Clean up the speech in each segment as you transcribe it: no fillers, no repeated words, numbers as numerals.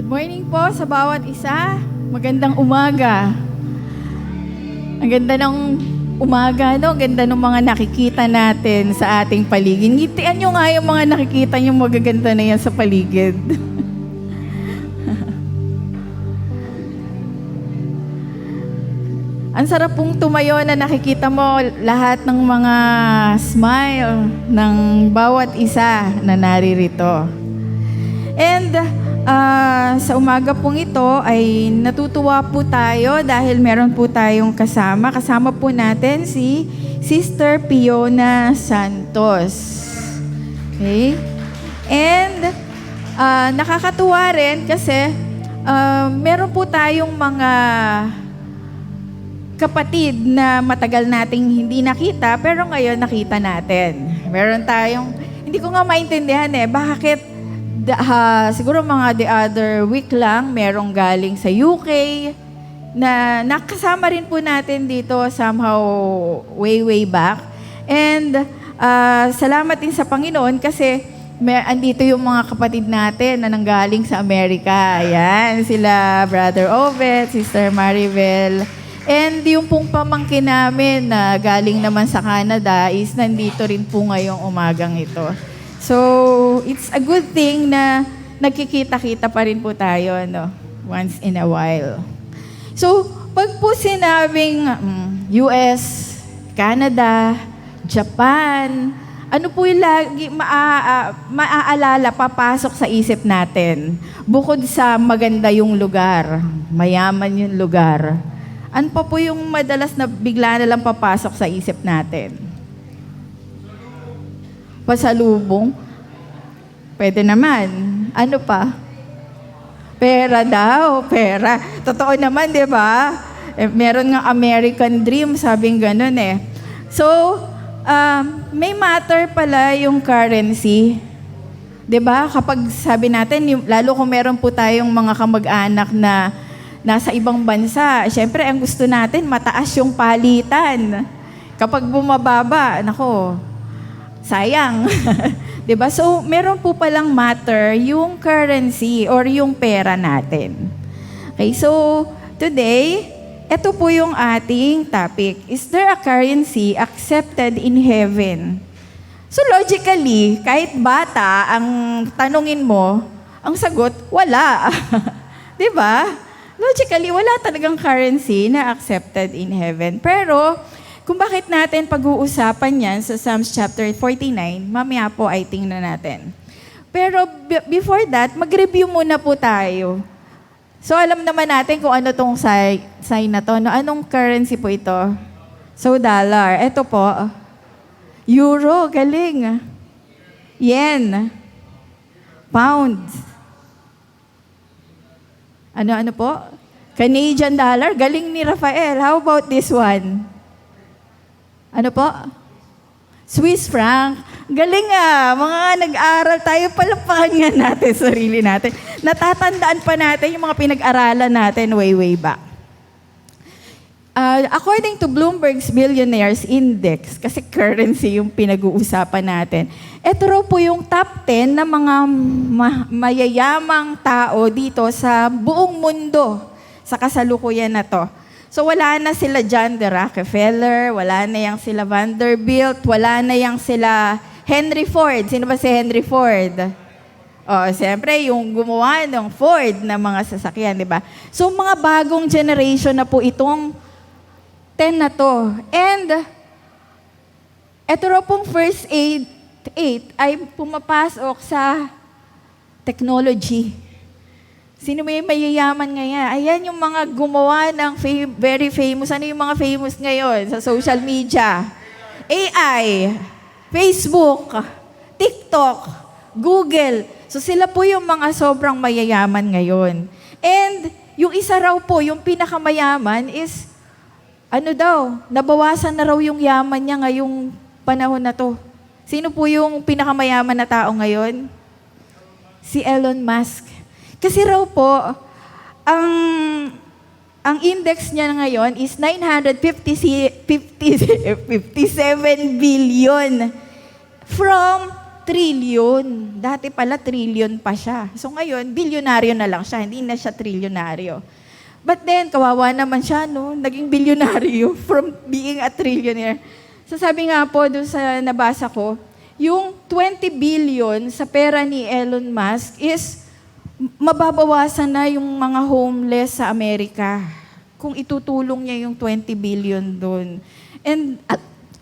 Morning po sa bawat isa. Magandang umaga. Ang ganda ng umaga, no? Ang ganda ng mga nakikita natin sa ating paligid. Ngitian nyo nga yung mga nakikita nyo magaganda na yan sa paligid. Ang sarap pong tumayo na nakikita mo lahat ng mga smile ng bawat isa na naririto. And sa umaga pong ito ay natutuwa po tayo dahil meron po tayong kasama. Kasama po natin si Sister Fiona Santos. Okay? And nakakatuwa rin kasi meron po tayong mga kapatid na matagal nating hindi nakita pero ngayon nakita natin. Meron tayong, hindi ko nga maintindihan bakit siguro mga the other week lang, merong galing sa UK na nakasama rin po natin dito somehow way back. And salamat din sa Panginoon kasi andito yung mga kapatid natin na nanggaling sa Amerika. Ayan, sila Brother Ovet, Sister Maribel. And yung pong pamangkin namin na galing naman sa Canada is nandito rin po ngayong umagang ito. So, it's a good thing na nagkikita-kita pa rin po tayo, no? Once in a while. So, pag po sinabing US, Canada, Japan, ano po yung lagi maaalala, papasok sa isip natin? Bukod sa maganda yung lugar, mayaman yung lugar, ano pa po yung madalas na bigla na lang papasok sa isip natin? Pasalubong? Pwede naman. Ano pa? Pera daw, pera. Totoo naman, di ba? Meron nga American dream, sabing ganun So, may matter pala yung currency. Di ba? Kapag sabi natin, lalo kung meron po tayong mga kamag-anak na nasa ibang bansa, syempre ang gusto natin, mataas yung palitan. Kapag bumababa, nako, sayang. Diba? So, meron po palang matter yung currency or yung pera natin. Okay, so, today, ito po yung ating topic. Is there a currency accepted in heaven? So, logically, kahit bata, ang tanungin mo, ang sagot, wala. Diba? Logically, wala talagang currency na accepted in heaven. Pero, kung bakit natin pag-uusapan yan sa Psalms chapter 49, mamaya po ay tingnan natin. Pero before that, mag-review muna po tayo. So, alam naman natin kung ano tong sign na to. No? Anong currency po ito? So, dollar. Ito po. Euro, galing. Yen. Pound. Ano po? Canadian dollar. Galing ni Rafael. How about this one? Ano po? Swiss franc. Galing mga nag-aral tayo, palapakan nga natin sarili natin. Natatandaan pa natin yung mga pinag-aralan natin way back. According to Bloomberg's Billionaires Index, kasi currency yung pinag-uusapan natin, ito raw po yung top 10 na mga mayayamang tao dito sa buong mundo sa kasalukuyan na to. So wala na sila John D. Rockefeller, wala na yang sila Vanderbilt, wala na yang sila Henry Ford. Sino ba si Henry Ford? Siyempre, yung gumawa ng Ford na mga sasakyan, di ba? So mga bagong generation na po itong 10 na to. And ito raw pong first 8 ay pumapasok sa technology. Sino may mayayaman ngayon? Ayan yung mga gumawa ng very famous. Ano yung mga famous ngayon sa social media? AI, Facebook, TikTok, Google. So sila po yung mga sobrang mayayaman ngayon. And yung isa raw po, yung pinakamayaman is, nabawasan na raw yung yaman niya ngayong panahon na to. Sino po yung pinakamayaman na tao ngayon? Si Elon Musk. Kasi raw po, ang index niya ngayon is 957 billion from trillion. Dati pala trillion pa siya. So ngayon, bilyonaryo na lang siya, hindi na siya trilyonaryo. But then, kawawa naman siya, no? Naging bilyonaryo from being a trillionaire. So sabi nga po, doon sa nabasa ko, yung 20 billion sa pera ni Elon Musk is mababawasan na yung mga homeless sa Amerika kung itutulong niya yung 20 billion doon. And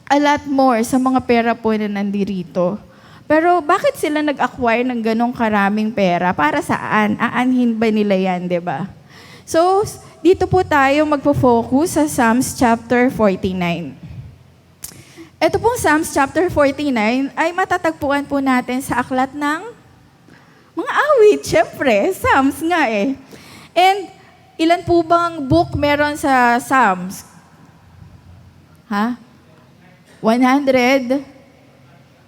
a lot more sa mga pera po na nandirito. Pero bakit sila nag-acquire ng ganong karaming pera? Para saan? Aanhin ba nila yan, di ba? So, dito po tayo magpo-focus sa Psalms chapter 49. Ito pong Psalms chapter 49 ay matatagpuan po natin sa aklat ng mga awit. Siyempre, Psalms nga eh. And ilan po bang book meron sa Psalms? 100?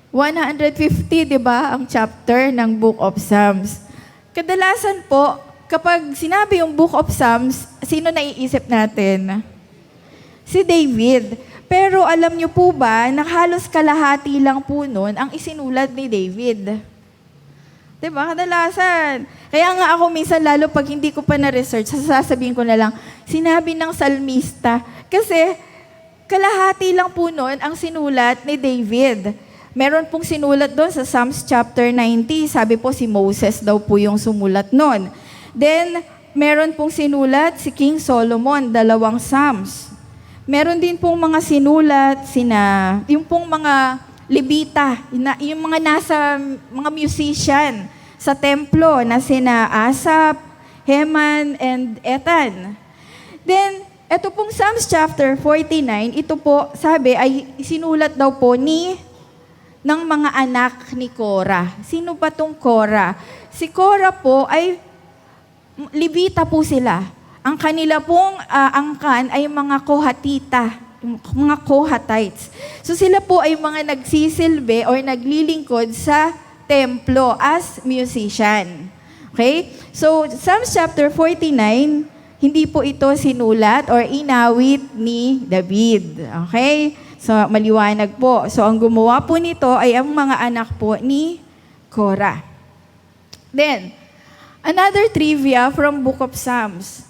150, di ba, ang chapter ng Book of Psalms. Kadalasan po, kapag sinabi yung Book of Psalms, sino naiisip natin? Si David. Pero alam niyo po ba, na halos kalahati lang po nun ang isinulat ni David. Di ba? Kadalasan. Kaya nga ako minsan, lalo pag hindi ko pa na-research, sasabihin ko na lang, sinabi ng salmista. Kasi kalahati lang po nun ang sinulat ni David. Meron pong sinulat doon sa Psalms chapter 90. Sabi po si Moses daw po yung sumulat noon. Then, meron pong sinulat si King Solomon, 2 Psalms. Meron din pong mga sinulat, yung pong mga Levita, yung mga nasa, mga musician sa templo na sina Asaph, Heman, and Ethan. Then, ito pong Psalms chapter 49, ito po, sabi, ay sinulat daw po ng mga anak ni Korah. Sino ba tong Korah? Si Korah po ay, Levita po sila. Ang kanila pong angkan ay mga Kohatita, mga Kohatites. So sila po ay mga nagsisilbi or naglilingkod sa templo as musician. Okay? So, Psalms chapter 49, hindi po ito sinulat or inawit ni David. Okay? So, maliwanag po. So, ang gumawa po nito ay ang mga anak po ni Korah. Then, another trivia from Book of Psalms.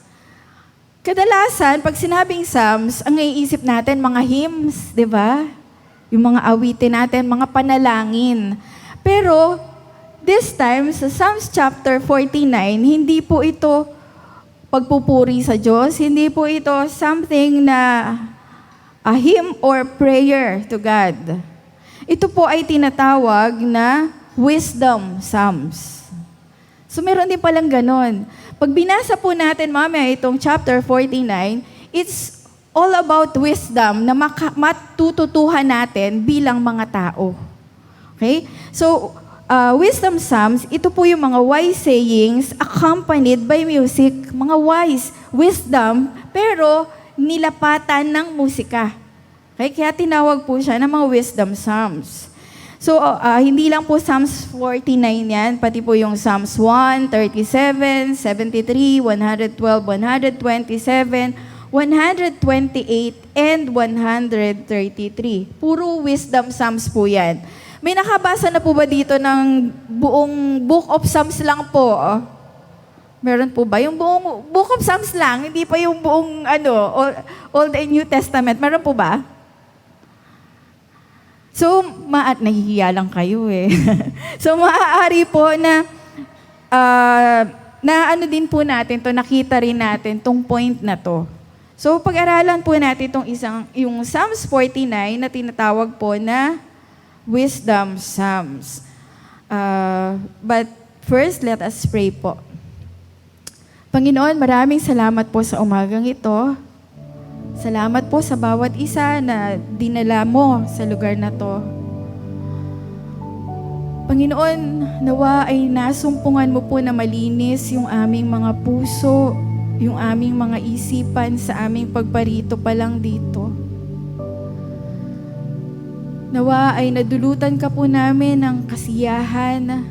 Kadalasan, pag sinabing Psalms, ang naiisip natin, mga hymns, di ba? Yung mga awitin natin, mga panalangin. Pero, this time, sa Psalms chapter 49, hindi po ito pagpupuri sa Diyos. Hindi po ito something na a hymn or prayer to God. Ito po ay tinatawag na wisdom psalms. So meron din palang ganon. Pag binasa po natin mamaya itong chapter 49, it's all about wisdom na matututuhan natin bilang mga tao. Okay? So, wisdom psalms, ito po yung mga wise sayings accompanied by music, mga wise wisdom, pero nilapatan ng musika. Okay? Kaya tinawag po siya ng mga wisdom psalms. So, hindi lang po Psalms 49 yan, pati po yung Psalms 1, 37, 73, 112, 127, 128, and 133. Puro wisdom psalms po yan. May nakabasa na po ba dito ng buong Book of Psalms lang po? Meron po ba? Yung buong Book of Psalms lang, hindi pa yung buong Old and New Testament. Meron po ba? So, nahihiya lang kayo eh. So, maaari po na din po natin to, nakita rin natin tong point na to. So, pag-aralan po natin yung Psalms 49 na tinatawag po na Wisdom Psalms. But first, let us pray po. Panginoon, maraming salamat po sa umagang ito. Salamat po sa bawat isa na dinala mo sa lugar na to. Panginoon, nawa ay nasumpungan mo po na malinis yung aming mga puso, yung aming mga isipan sa aming pagparito pa lang dito. Nawa ay nadulutan ka po namin ng kasiyahan,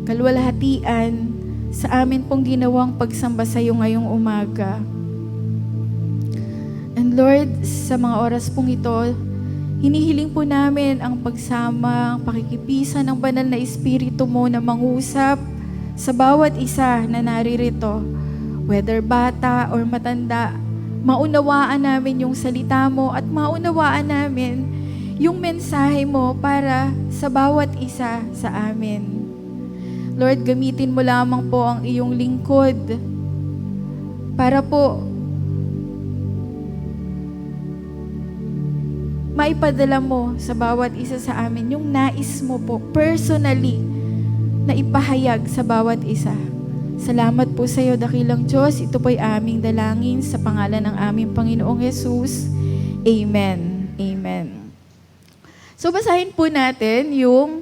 kalwalhatian sa amin pong ginawang pagsamba sa iyo ngayong umaga. And Lord, sa mga oras pong ito, Hinihiling po namin ang pagsama, ang pakikibisa ng banal na Espiritu mo na mangusap sa bawat isa na naririto, whether bata or matanda. Maunawaan namin yung salita mo at maunawaan namin yung mensahe mo para sa bawat isa sa amin. Lord, gamitin mo lamang po ang iyong lingkod para po maipadala mo sa bawat isa sa amin yung nais mo po personally na ipahayag sa bawat isa. Salamat po sa iyo, dakilang Diyos. Ito po'y aming dalangin sa pangalan ng aming Panginoong Jesus. Amen. Amen. So basahin po natin yung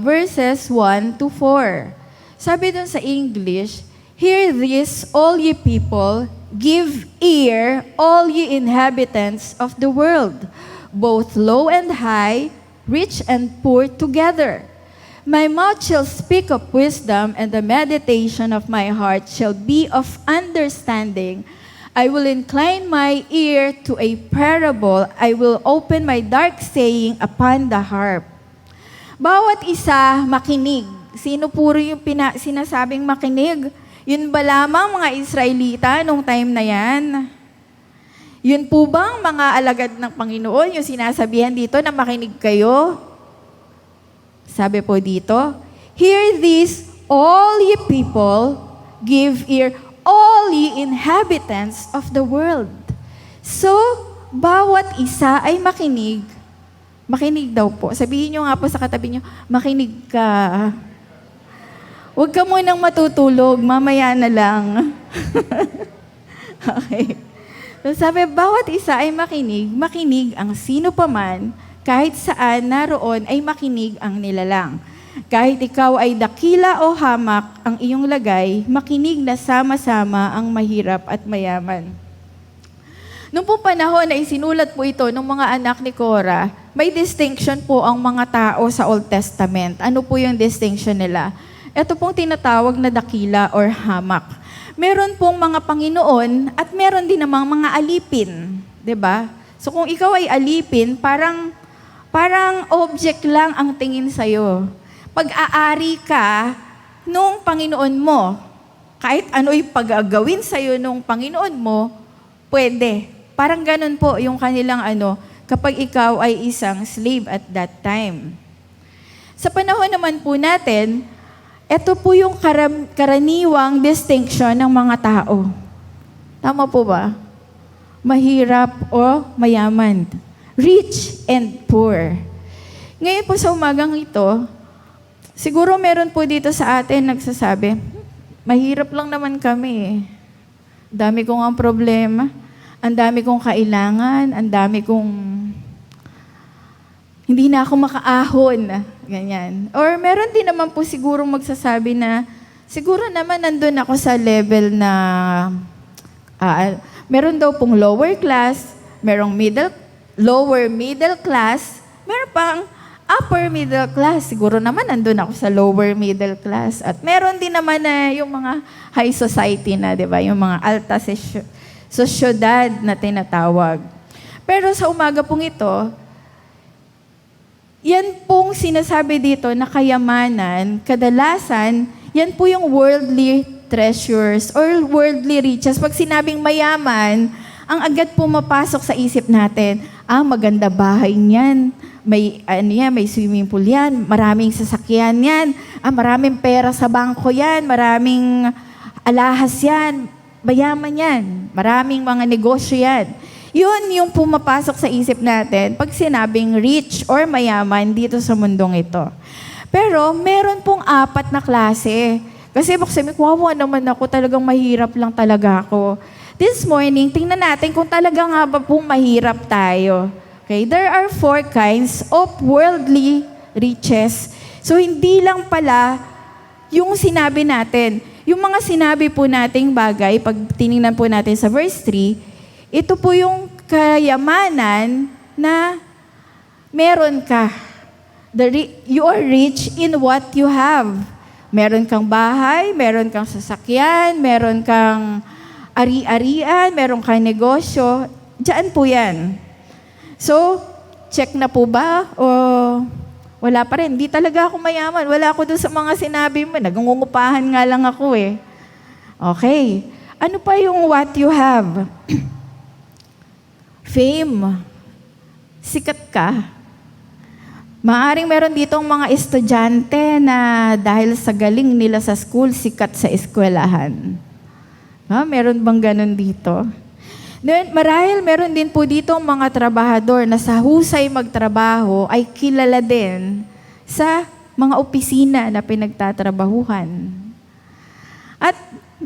verses 1 to 4. Sabi dun sa English, "Hear this, all ye people, give ear, all ye inhabitants of the world, both low and high, rich and poor together. My mouth shall speak of wisdom, and the meditation of my heart shall be of understanding. I will incline my ear to a parable. I will open my dark saying upon the harp." Bawat isa makinig. Sino puro yung sinasabing makinig? Yun ba lamang mga Israelita nung time na yan? Yun po bang mga alagad ng Panginoon, yung sinasabihan dito na makinig kayo? Sabi po dito, "Hear this, all ye people, give ear, all ye inhabitants of the world." So, bawat isa ay makinig. Makinig daw po. Sabihin nyo nga po sa katabi nyo, makinig ka. Huwag ka munang matutulog, mamaya na lang. Okay. So sabi, bawat isa ay makinig ang sino paman, kahit saan naroon ay makinig ang nilalang. Kahit ikaw ay dakila o hamak ang iyong lagay, makinig na sama-sama ang mahirap at mayaman. Noong pong panahon na isinulat po ito ng mga anak ni Korah, may distinction po ang mga tao sa Old Testament. Ano po yung distinction nila? Ito pong tinatawag na dakila or hamak. Meron pong mga Panginoon at meron din namang mga alipin. 'Di ba? So kung ikaw ay alipin, parang object lang ang tingin sa'yo. Pag-aari ka nung Panginoon mo, kahit ano'y pag-agawin sa'yo nung Panginoon mo, pwede. Parang ganun po yung kanilang kapag ikaw ay isang slave at that time. Sa panahon naman po natin, ito po yung karaniwang distinction ng mga tao. Tama po ba? Mahirap o mayaman. Rich and poor. Ngayon po sa umagang ito, siguro meron po dito sa atin nagsasabi, mahirap lang naman kami. Dami kong ang problema, ang dami kong kailangan, ang dami kong hindi na ako makaahon. Ganyan. Or meron din naman po siguro magsasabi na, siguro naman nandun ako sa level na, meron daw pong lower class, merong lower middle class, meron pang upper middle class. Siguro naman nandun ako sa lower middle class. At meron din naman na yung mga high society na, di ba? Yung mga alta sosyedad na tinatawag. Pero sa umaga pong ito, yan pong sinasabi dito na kayamanan, kadalasan, yan po yung worldly treasures or worldly riches. Pag sinabing mayaman, ang agad pumapasok sa isip natin, maganda bahay niyan, may swimming pool yan, maraming sasakyan yan, maraming pera sa bangko yan, maraming alahas yan, mayaman yan, maraming mga negosyo yan. Yun yung pumapasok sa isip natin pag sinabing rich or mayaman dito sa mundong ito. Pero meron pong 4 na klase. Kasi baka sabi, wawa naman ako, talagang mahirap lang talaga ako. This morning, tingnan natin kung talaga nga ba pong mahirap tayo. Okay, there are 4 kinds of worldly riches. So hindi lang pala yung sinabi natin. Yung mga sinabi po nating bagay, pag tinignan po natin sa verse 3, ito po yung kayamanan na meron ka. You are rich in what you have. Meron kang bahay, meron kang sasakyan, meron kang ari-arian, meron kang negosyo. Diyan po yan. So, check na po ba? O wala pa rin? Hindi talaga ako mayaman. Wala ako doon sa mga sinabi mo. Nagungungupahan nga lang ako eh. Okay. Ano pa yung what you have? Fame. Sikat ka. Maaring meron ditong mga estudyante na dahil sa galing nila sa school, sikat sa eskwelahan. Meron bang ganun dito? Then, marahil meron din po dito mga trabahador na sa husay magtrabaho ay kilala din sa mga opisina na pinagtatrabahuhan. At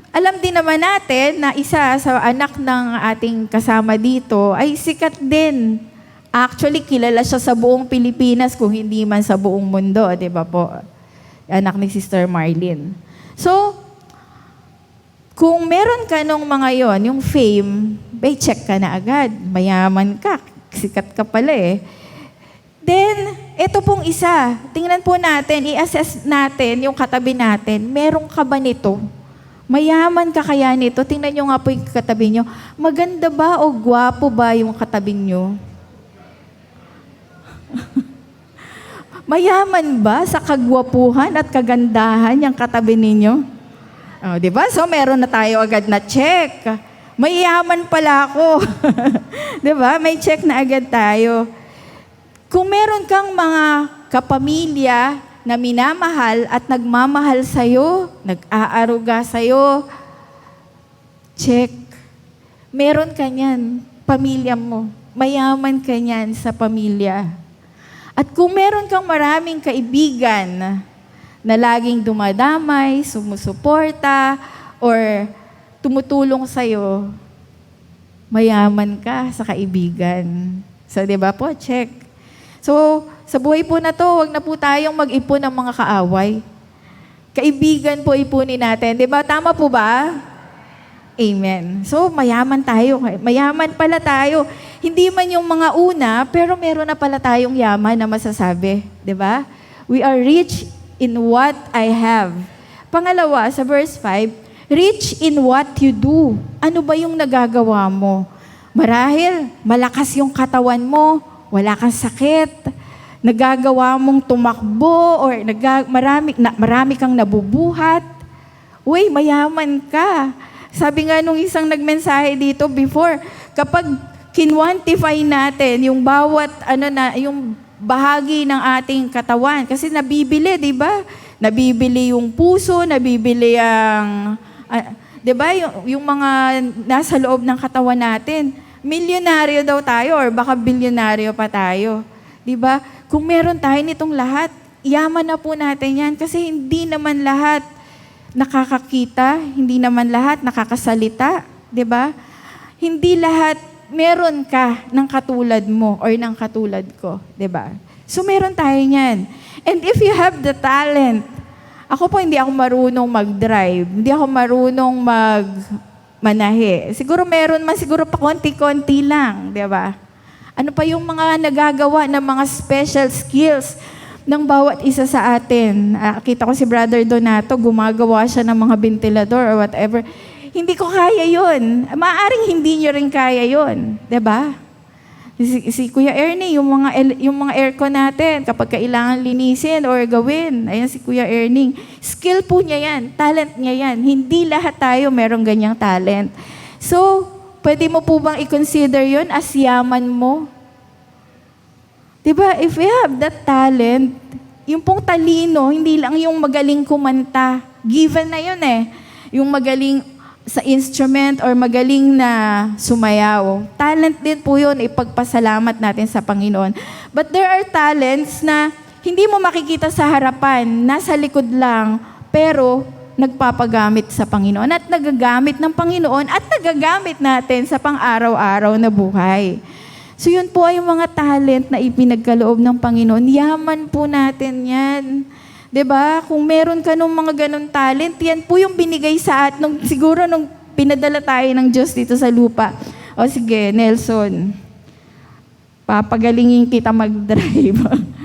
alam din naman natin na isa sa anak ng ating kasama dito ay sikat din. Actually, kilala siya sa buong Pilipinas kung hindi man sa buong mundo, di ba po? Anak ni Sister Marlene. So, kung meron ka nung mga yon, yung fame, bay, check ka na agad. Mayaman ka, sikat ka pala eh. Then, ito pong isa. Tingnan po natin, i-assess natin yung katabi natin. Meron ka ba nito? Mayaman ka kaya nito? Tingnan nyo nga po yung katabi nyo. Maganda ba o gwapo ba yung katabi nyo? Mayaman ba sa kagwapuhan at kagandahan yung katabi ninyo? Oh, di ba? So, meron na tayo agad na check. Mayaman pala ako. Di ba? May check na agad tayo. Kung meron kang mga kapamilya na minamahal at nagmamahal sa'yo, nag-aaruga sa'yo, check. Meron ka niyan, pamilya mo. Mayaman ka niyan sa pamilya. At kung meron kang maraming kaibigan na laging dumadamay, sumusuporta, or tumutulong sa'yo, mayaman ka sa kaibigan. So, di ba po? Check. So, sa buhay po na to, huwag na po tayong mag-ipon ng mga kaaway. Kaibigan po ipunin natin. Di ba? Tama po ba? Amen. So, mayaman tayo. Mayaman pala tayo. Hindi man yung mga una, pero meron na pala tayong yaman na masasabi. Di ba? We are rich in what I have. Pangalawa, sa verse 5, rich in what you do. Ano ba yung nagagawa mo? Marahil, malakas yung katawan mo, wala kang sakit, nagagawa mong tumakbo, or marami kang nabubuhat. Uy, mayaman ka. Sabi nga nung isang nagmensahe dito before, kapag kinwantify natin yung bawat yung bahagi ng ating katawan, kasi nabibili, 'di ba? Nabibili yung puso, nabibili ang 'di ba, yung mga nasa loob ng katawan natin. Milyonaryo daw tayo or baka bilyonaryo pa tayo. 'Di ba? Kung meron tayo nitong lahat, yaman na po natin 'yan kasi hindi naman lahat nakakakita, hindi naman lahat nakakasalita, 'di ba? Hindi lahat meron ka ng katulad mo or ng katulad ko, 'di ba? So meron tayo niyan. And if you have the talent, ako po hindi ako marunong mag-drive, hindi ako marunong manahe. Siguro meron man, siguro pa konti-konti lang, 'di ba? Ano pa yung mga nagagawa ng mga special skills ng bawat isa sa atin? Kita ko si Brother Donato, gumagawa siya ng mga ventilador or whatever. Hindi ko kaya yun. Maaring hindi nyo rin kaya yun. Diba? Si Kuya Ernie, yung mga aircon natin, kapag kailangan linisin or gawin, ayan si Kuya Ernie, skill po niya yan, talent niya yan. Hindi lahat tayo merong ganyang talent. So, pwede mo po bang i-consider yun as yaman mo? Diba? If you have that talent, yung pong talino, hindi lang yung magaling kumanta. Given na yun eh. Yung magaling sa instrument or magaling na sumayaw. Talent din po yun, ipagpasalamat natin sa Panginoon. But there are talents na hindi mo makikita sa harapan, nasa likod lang, pero nagpapagamit sa Panginoon at nagagamit ng Panginoon at nagagamit natin sa pang-araw-araw na buhay. So yun po ay yung mga talent na ipinagkaloob ng Panginoon. Yaman po natin yan. 'Di ba? Kung meron ka nung mga ganun talent, yan po yung binigay sa atin siguro nung pinadala tayo ng Diyos dito sa lupa. O sige, Nelson, papagalingin kita mag-drive.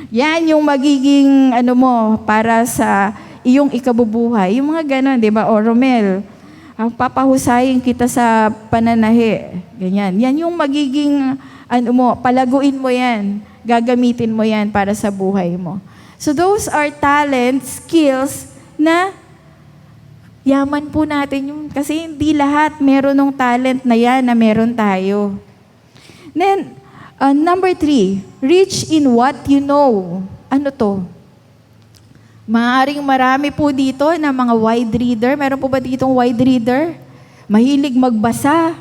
Yan yung magiging mo para sa iyong ikabubuhay. Yung mga ganun, 'di ba? O Romel, papahusayin kita sa pananahi. Ganyan. Yan yung magiging palaguin mo yan. gagamitin mo yan para sa buhay mo. So those are talents, skills na yaman po natin yung, kasi hindi lahat meron ng talent na yan na meron tayo. Then, number 3, rich in what you know. Ano to? Maaaring marami po dito na mga wide reader. Meron po ba ditong wide reader? Mahilig magbasa.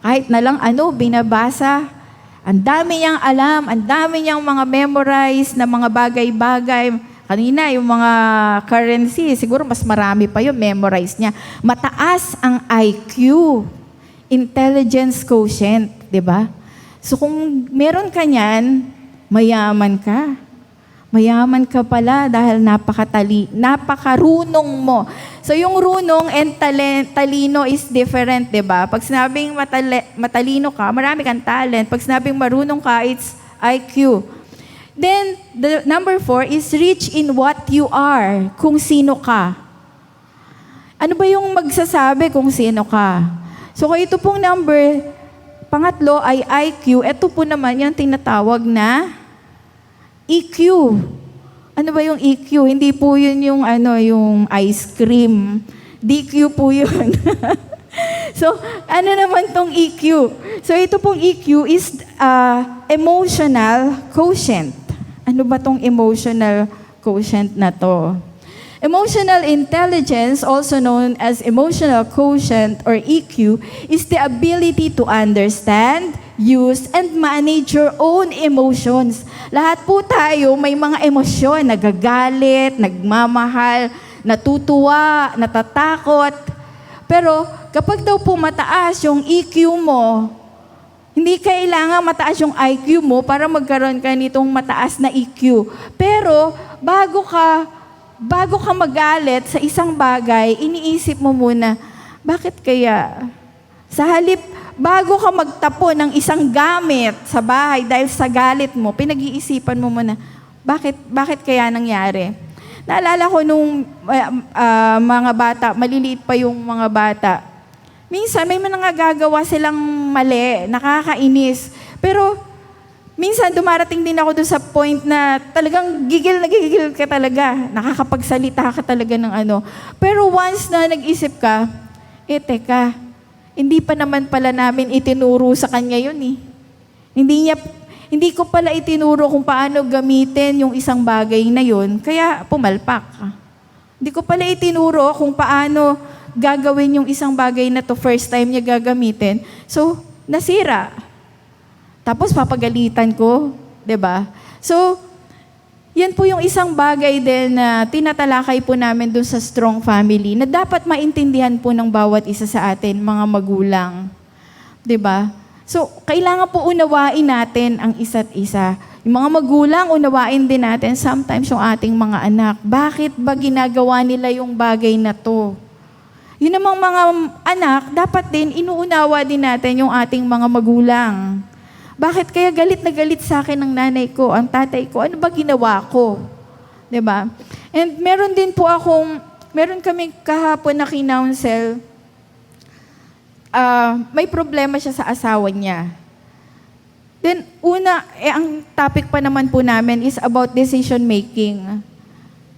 Kahit na lang binabasa. Ang dami niyang alam, ang dami niyang mga memorize na mga bagay-bagay. Kanina, yung mga currency, siguro mas marami pa yung memorize niya. Mataas ang IQ, intelligence quotient, di ba? So kung meron ka niyan, mayaman ka. Mayaman ka pala dahil napakarunong mo. So yung runong and talino is different, di ba? Pag sinabing matalino ka, marami kang talent. Pag sinabing marunong ka, it's IQ. Then, the number 4 is rich in what you are, kung sino ka. Ano ba yung magsasabi kung sino ka? So ito pong pangatlo ay IQ. Ito po naman yung tinatawag na EQ. Ano ba yung EQ? Hindi po yun yung yung ice cream. DQ po yun. So, ano naman tong EQ? So, ito pong EQ is emotional quotient. Ano ba tong emotional quotient na to? Emotional intelligence, also known as emotional quotient or EQ, is the ability to understand, use, and manage your own emotions. Lahat po tayo may mga emosyon, nagagalit, nagmamahal, natutuwa, natatakot. Pero kapag daw po mataas yung EQ mo, hindi kailangan mataas yung IQ mo para magkaroon ka nitong mataas na EQ. Pero bago ka magalit sa isang bagay, iniisip mo muna, bakit kaya? Sa halip, bago ka magtapo ng isang gamit sa bahay dahil sa galit mo, pinag-iisipan mo muna, bakit kaya nangyari? Naalala ko nung mga bata, maliliit pa yung mga bata, minsan may mga gagawa silang mali, nakakainis. Pero minsan dumarating din ako doon sa point na talagang gigil ka talaga. Nakakapagsalita ka talaga ng Pero once na nag-isip ka, teka, hindi pa naman pala namin itinuro sa kanya yun eh. Hindi ko pala itinuro kung paano gamitin yung isang bagay na yun, kaya pumalpak. Hindi ko pala itinuro kung paano gagawin yung isang bagay na to first time niya gagamitin. So, nasira. Tapos papagalitan ko, 'di ba? So, yan po yung isang bagay din na tinatalakay po namin dun sa Strong Family na dapat maintindihan po ng bawat isa sa atin, mga magulang. 'Di ba? So, kailangan po unawain natin ang isa't isa. Yung mga magulang, unawain din natin sometimes yung ating mga anak. Bakit ba ginagawa nila yung bagay na to? Yun namang mga anak, dapat din inuunawa din natin yung ating mga magulang. Bakit kaya galit na galit sa akin ng nanay ko, ang tatay ko? Ano ba ginawa ko? 'Di ba? And meron kami kahapon na kinounsel, may problema siya sa asawa niya. Then, ang topic pa naman po namin is about decision making.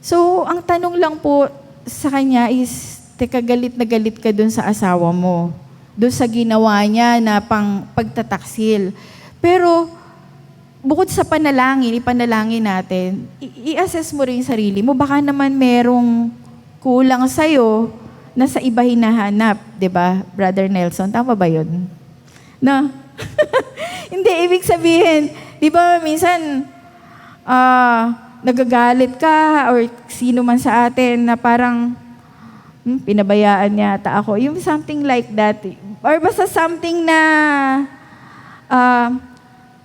So, ang tanong lang po sa kanya is, teka, galit na galit ka dun sa asawa mo. Dun sa ginawa niya na pang pagtataksil. Pero, bukod sa ipanalangin natin, i-assess mo rin yung sarili mo. Baka naman merong kulang sa'yo na sa iba hinahanap. Diba, Brother Nelson? Tama ba yun? No? Hindi, ibig sabihin, di ba minsan, nagagalit ka or sino man sa atin na parang, pinabayaan niya ata ako. Yung something like that. Or basta something na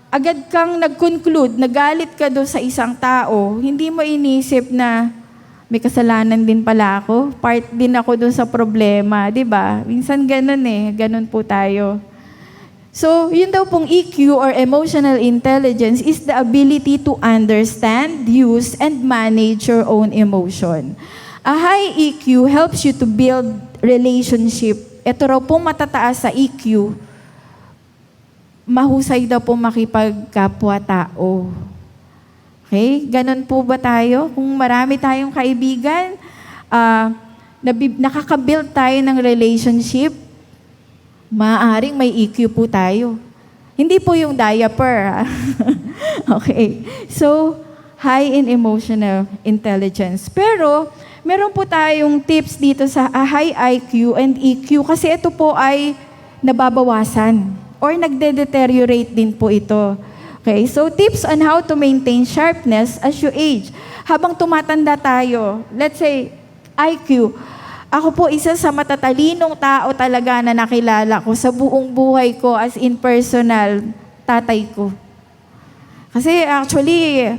agad kang nag-conclude, nagalit ka doon sa isang tao, hindi mo inisip na may kasalanan din pala ako. Part din ako doon sa problema. Di ba? Minsan ganun Ganun po tayo. So, yun daw pong EQ or emotional intelligence is the ability to understand, use, and manage your own emotion. A high EQ helps you to build relationship. Ito raw pong matataas sa EQ, mahusay daw pong makipagkapwa-tao. Okay? Ganon po ba tayo? Kung marami tayong kaibigan, nakaka-build tayo ng relationship, maaaring may EQ po tayo. Hindi po yung diaper. Okay. So, high in emotional intelligence. Pero, meron po tayong tips dito sa high IQ and EQ kasi ito po ay nababawasan or nagde-deteriorate din po ito. Okay, so tips on how to maintain sharpness as you age. Habang tumatanda tayo, let's say, IQ, ako po isa sa matatalinong tao talaga na nakilala ko sa buong buhay ko as in personal, tatay ko. Kasi actually,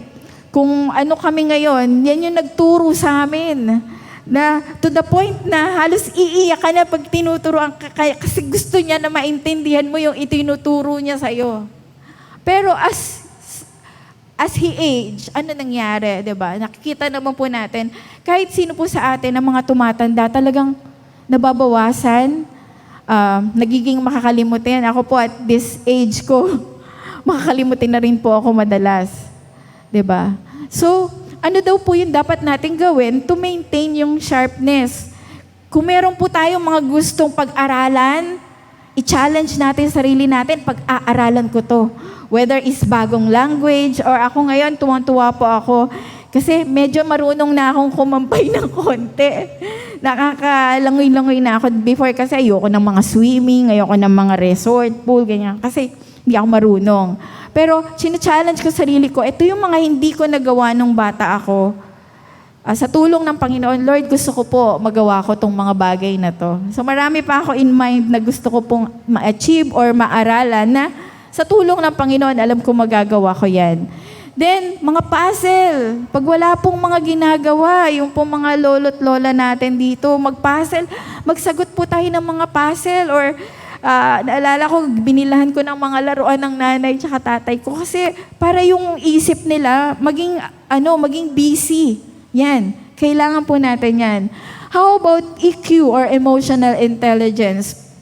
kung ano kami ngayon, yan yung nagturo sa amin. Na to the point na halos iiyak ka na pag tinuturoan ka kasi gusto niya na maintindihan mo yung itinuturo niya sa'yo. Pero as he age, ano nangyari, 'di ba? Nakikita naman po natin, kahit sino po sa atin ng mga tumatanda, talagang nababawasan, nagiging makakalimutin. Ako po at this age ko, makakalimutin na rin po ako madalas. 'Di ba? So, ano daw po yung dapat nating gawin to maintain yung sharpness? Kung meron po tayong mga gustong pag-aralan, i-challenge natin sarili natin, pag-aaralan ko to. Whether is bagong language or ako ngayon, tuwang-tuwa po ako kasi medyo marunong na akong kumampay ng konti. Nakakalangoy-langoy na ako before kasi ayoko ng mga swimming, ayoko ng mga resort, pool, ganyan. Kasi hindi ako marunong. Pero challenge ko sarili ko, ito yung mga hindi ko nagawa nung bata ako. Sa tulong ng Panginoon, Lord, gusto ko po magawa ko tong mga bagay na to. So marami pa ako in mind na gusto ko pong ma-achieve or maaralan na sa tulong ng Panginoon, alam ko magagawa ko yan. Then, mga puzzle. Pag wala pong mga ginagawa, yung pong mga lolo't lola natin dito, mag-puzzle, magsagot po tayo ng mga puzzle or naalala ko, binilahan ko ng mga laruan ng nanay at tatay ko kasi para yung isip nila maging busy. Yan. Kailangan po natin yan. How about EQ or emotional intelligence?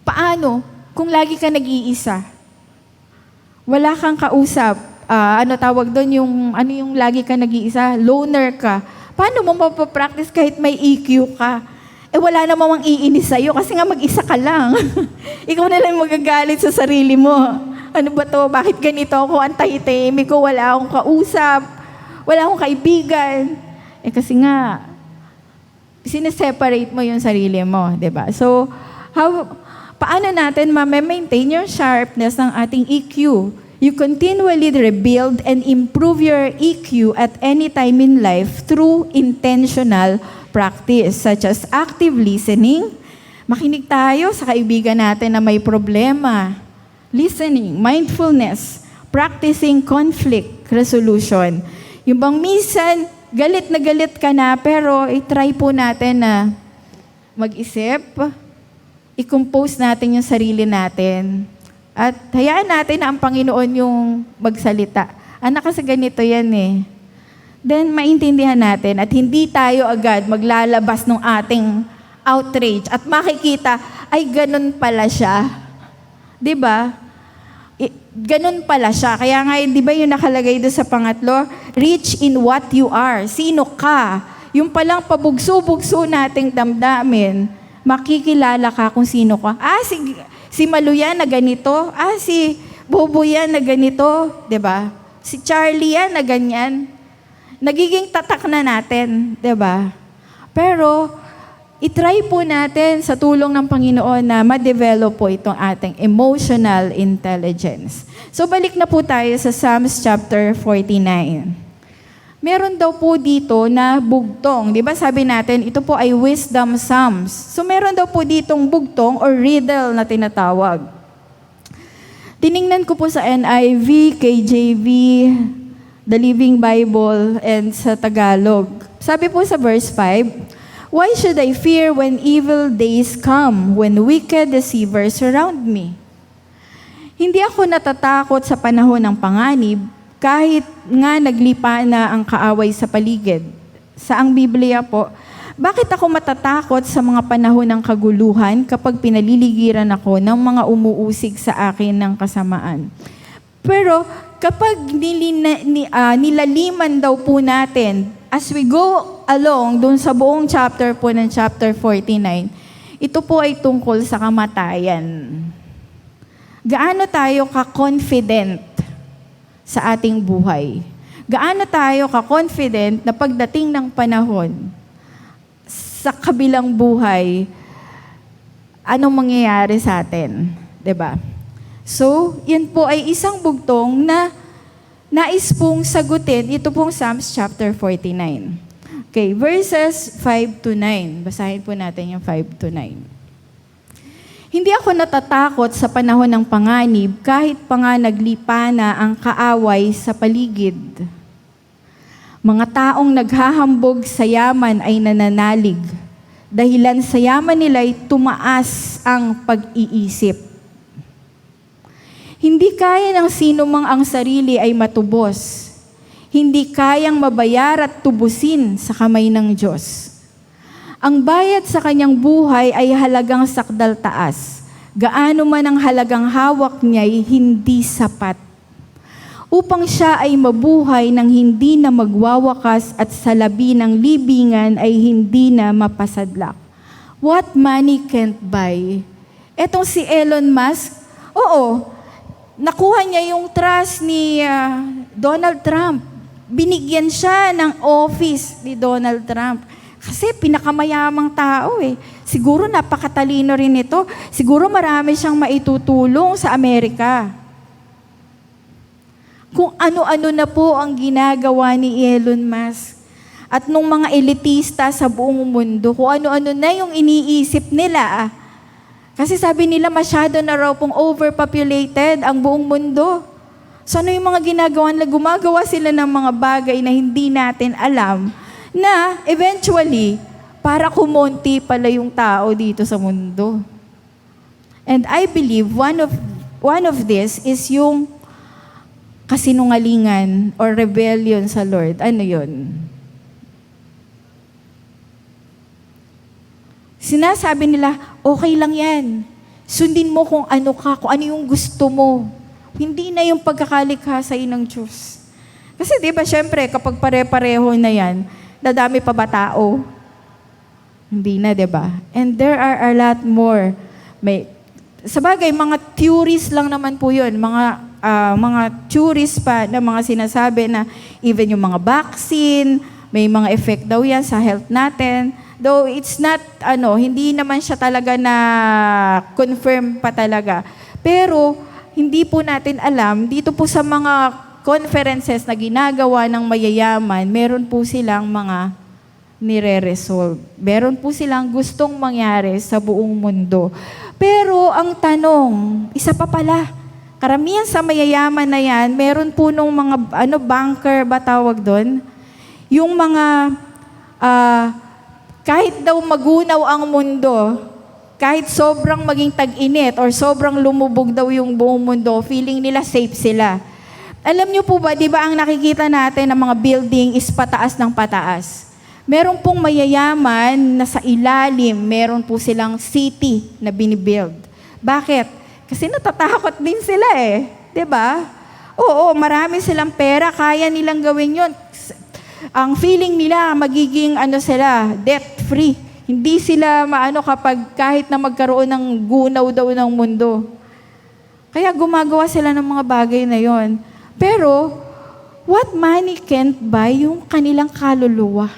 Paano kung lagi ka nag-iisa? Wala kang kausap. Tawag doon yung lagi ka nag-iisa? Loner ka. Paano mo mapapractice kahit may EQ ka? Wala namang iinis sa'yo kasi nga mag-isa ka lang. Ikaw na lang magagalit sa sarili mo. Ano ba to? Bakit ganito ako? Ang tahitahimik ko, wala akong kausap, wala akong kaibigan. Kasi nga, sineseparate mo yung sarili mo, di ba? So, paano natin ma-maintain yung sharpness ng ating EQ? You continually rebuild and improve your EQ at any time in life through intentional practice, such as active listening. Makinig tayo sa kaibigan natin na may problema. Listening, mindfulness, practicing conflict resolution. Yung bang minsan, galit na galit ka na, pero i-try po natin na mag-isip, i-compose natin yung sarili natin, at hayaan natin na ang Panginoon yung magsalita. Anak, kasi ganito yan eh. Then, maintindihan natin at hindi tayo agad maglalabas ng ating outrage at makikita, ay ganun pala siya. Diba? Ganun pala siya. Kaya nga, di ba yung nakalagay doon sa pangatlo? Rich in what you are. Sino ka? Yung palang pabugso-bugso nating damdamin, makikilala ka kung sino ka. Si Maluyan na ganito. Si Bobo yan na ganito. Diba? Si Charlie yan na ganyan. Nagiging tatak na natin, 'di ba? Pero i-try po natin sa tulong ng Panginoon na ma-develop po itong ating emotional intelligence. So balik na po tayo sa Psalms chapter 49. Meron daw po dito na bugtong, 'di ba? Sabi natin, ito po ay wisdom psalms. So meron daw po ditong bugtong or riddle na tinatawag. Tiningnan ko po sa NIV, KJV, The Living Bible, and sa Tagalog. Sabi po sa verse 5, why should I fear when evil days come, when wicked deceivers surround me? Hindi ako natatakot sa panahon ng panganib, kahit nga naglipa na ang kaaway sa paligid. Sa ang Biblia po, bakit ako matatakot sa mga panahon ng kaguluhan kapag pinaliligiran ako ng mga umuusig sa akin ng kasamaan? Pero kapag nilaliman daw po natin, as we go along dun sa buong chapter po ng chapter 49, ito po ay tungkol sa kamatayan. Gaano tayo ka-confident sa ating buhay? Gaano tayo ka-confident na pagdating ng panahon sa kabilang buhay, anong mangyayari sa atin? 'Di ba? So, yan po ay isang bugtong na nais pong sagutin. Ito pong Psalms chapter 49. Okay, verses 5 to 9. Basahin po natin yung 5 to 9. Hindi ako natatakot sa panahon ng panganib, kahit pa nga naglipa na ang kaaway sa paligid. Mga taong naghahambog sa yaman ay nananalig. Dahilan sa yaman nila'y tumaas ang pag-iisip. Hindi kaya ng sino mang ang sarili ay matubos. Hindi kayang mabayar at tubusin sa kamay ng Diyos. Ang bayad sa kanyang buhay ay halagang sakdal taas. Gaano man ang halagang hawak niya'y hindi sapat. Upang siya ay mabuhay ng hindi na magwawakas at sa labi ng libingan ay hindi na mapasadlak. What money can't buy? Etong si Elon Musk, oo, nakuha niya yung trust ni Donald Trump. Binigyan siya ng office ni Donald Trump. Kasi pinakamayamang tao eh. Siguro napakatalino rin ito. Siguro marami siyang maitutulong sa Amerika. Kung ano-ano na po ang ginagawa ni Elon Musk. At nung mga elitista sa buong mundo, kung ano-ano na yung iniisip nila. Kasi sabi nila masyado na raw pong overpopulated ang buong mundo. So ano yung mga ginagawa nila? Gumagawa sila ng mga bagay na hindi natin alam na eventually, para kumonti pala yung tao dito sa mundo. And I believe one of this is yung kasinungalingan or rebellion sa Lord. Ano yun? Sinasabi nila, okay lang yan. Sundin mo kung ano ka, kung ano yung gusto mo. Hindi na yung pagkakalikha sa ng Diyos. Kasi di ba, syempre, kapag pare-pareho na yan, dadami pa ba tao? Hindi na, di ba? And there are a lot more. Sabagay, mga theories lang naman po yun. Mga theories pa na mga sinasabi na even yung mga vaccine, may mga effect daw yan sa health natin. Though it's not, hindi naman siya talaga na confirm pa talaga. Pero, hindi po natin alam, dito po sa mga conferences na ginagawa ng mayayaman, meron po silang mga nire-resolve. Meron po silang gustong mangyari sa buong mundo. Pero ang tanong, isa pa pala, karamihan sa mayayaman na yan, meron po nung mga, banker ba tawag doon? Yung mga, kahit daw magunaw ang mundo, kahit sobrang maging tag-init or sobrang lumubog daw yung buong mundo, feeling nila safe sila. Alam niyo po ba, di ba ang nakikita natin ng mga building is pataas ng pataas? Meron pong mayayaman na sa ilalim, meron po silang city na binibuild. Bakit? Kasi natatakot din sila eh. Di ba? Oo, marami silang pera, kaya nilang gawin yun. Ang feeling nila, magiging debt-free. Hindi sila kapag kahit na magkaroon ng gunaw daw ng mundo. Kaya gumagawa sila ng mga bagay na yon. Pero, what money can't buy yung kanilang kaluluwa?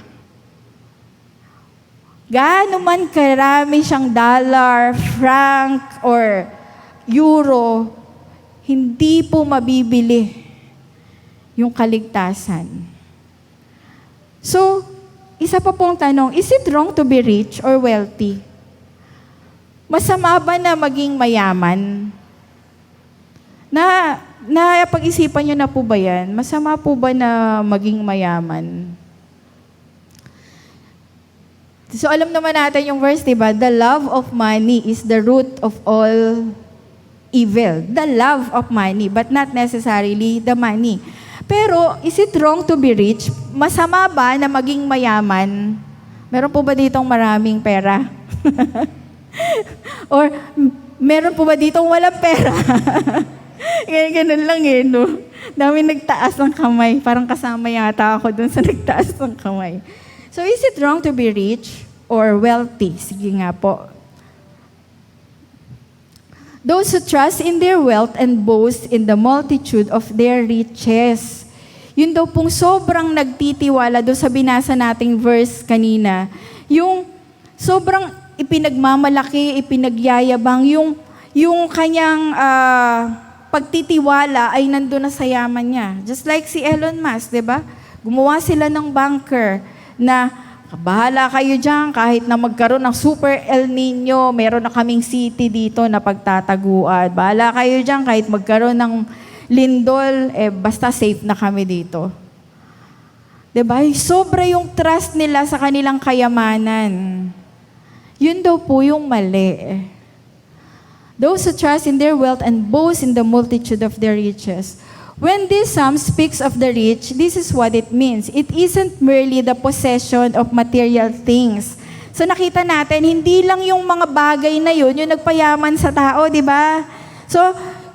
Gaano man karami siyang dollar, franc, or euro, hindi po mabibili yung kaligtasan. So, isa pa pong tanong, is it wrong to be rich or wealthy? Masama ba na maging mayaman? Pag-isipan nyo na po ba yan? Masama po ba na maging mayaman? So alam naman natin yung verse, diba? The love of money is the root of all evil. The love of money, but not necessarily the money. Pero, is it wrong to be rich? Masama ba na maging mayaman? Meron po ba ditong maraming pera? Or, meron po ba ditong walang pera? Ganun lang no? Dami nagtaas ng kamay. Parang kasama yata ako dun sa nagtaas ng kamay. So, is it wrong to be rich or wealthy? Sige nga po. Those who trust in their wealth and boast in the multitude of their riches. Yun daw pong sobrang nagtitiwala doon sa binasa nating verse kanina. Yung sobrang ipinagmamalaki, ipinagyayabang, yung kanyang pagtitiwala ay nandun na sa yaman niya. Just like si Elon Musk, di ba? Gumawa sila ng bunker na bahala kayo dyan, kahit na magkaroon ng super El Nino, meron na kaming city dito na pagtataguan. Bahala kayo dyan, kahit magkaroon ng lindol, basta safe na kami dito. Diba? Sobra yung trust nila sa kanilang kayamanan. Yun daw po yung mali. Those who trust in their wealth and boast in the multitude of their riches. When this psalm speaks of the rich, this is what it means. It isn't merely the possession of material things. So nakita natin, hindi lang yung mga bagay na yun, yung nagpayaman sa tao, di ba? So,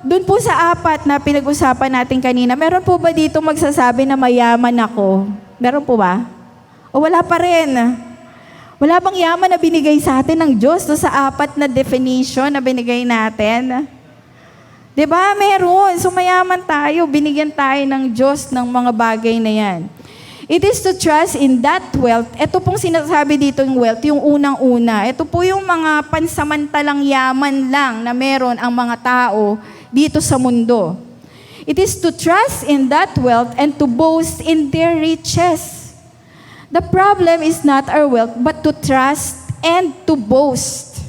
dun po sa 4 na pinag-usapan natin kanina, meron po ba dito magsasabi na mayaman ako? Meron po ba? O wala pa rin? Wala bang yaman na binigay sa atin ng Diyos sa 4 na definition na binigay natin? Diba? Meron. So mayaman tayo. Binigyan tayo ng Diyos ng mga bagay na yan. It is to trust in that wealth. Ito pong sinasabi dito yung wealth, yung unang-una. Ito po yung mga pansamantalang yaman lang na meron ang mga tao dito sa mundo. It is to trust in that wealth and to boast in their riches. The problem is not our wealth, but to trust and to boast.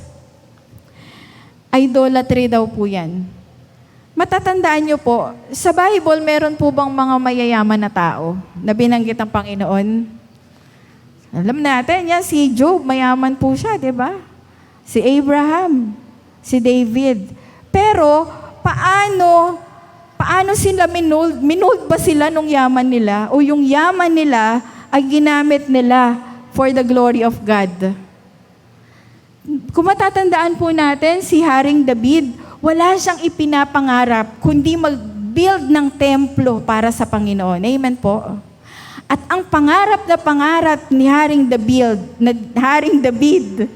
Idolatry daw po yan. Matatandaan niyo po, sa Bible, meron po bang mga mayayaman na tao na binanggit ng Panginoon? Alam natin, yan, si Job, mayaman po siya, di ba? Si Abraham, si David. Pero, paano sila minold ba sila nung yaman nila? O yung yaman nila ay ginamit nila for the glory of God? Kung matatandaan po natin, si Haring David, wala siyang ipinapangarap kundi mag-build ng templo para sa Panginoon. Amen po. At ang pangarap ni Haring David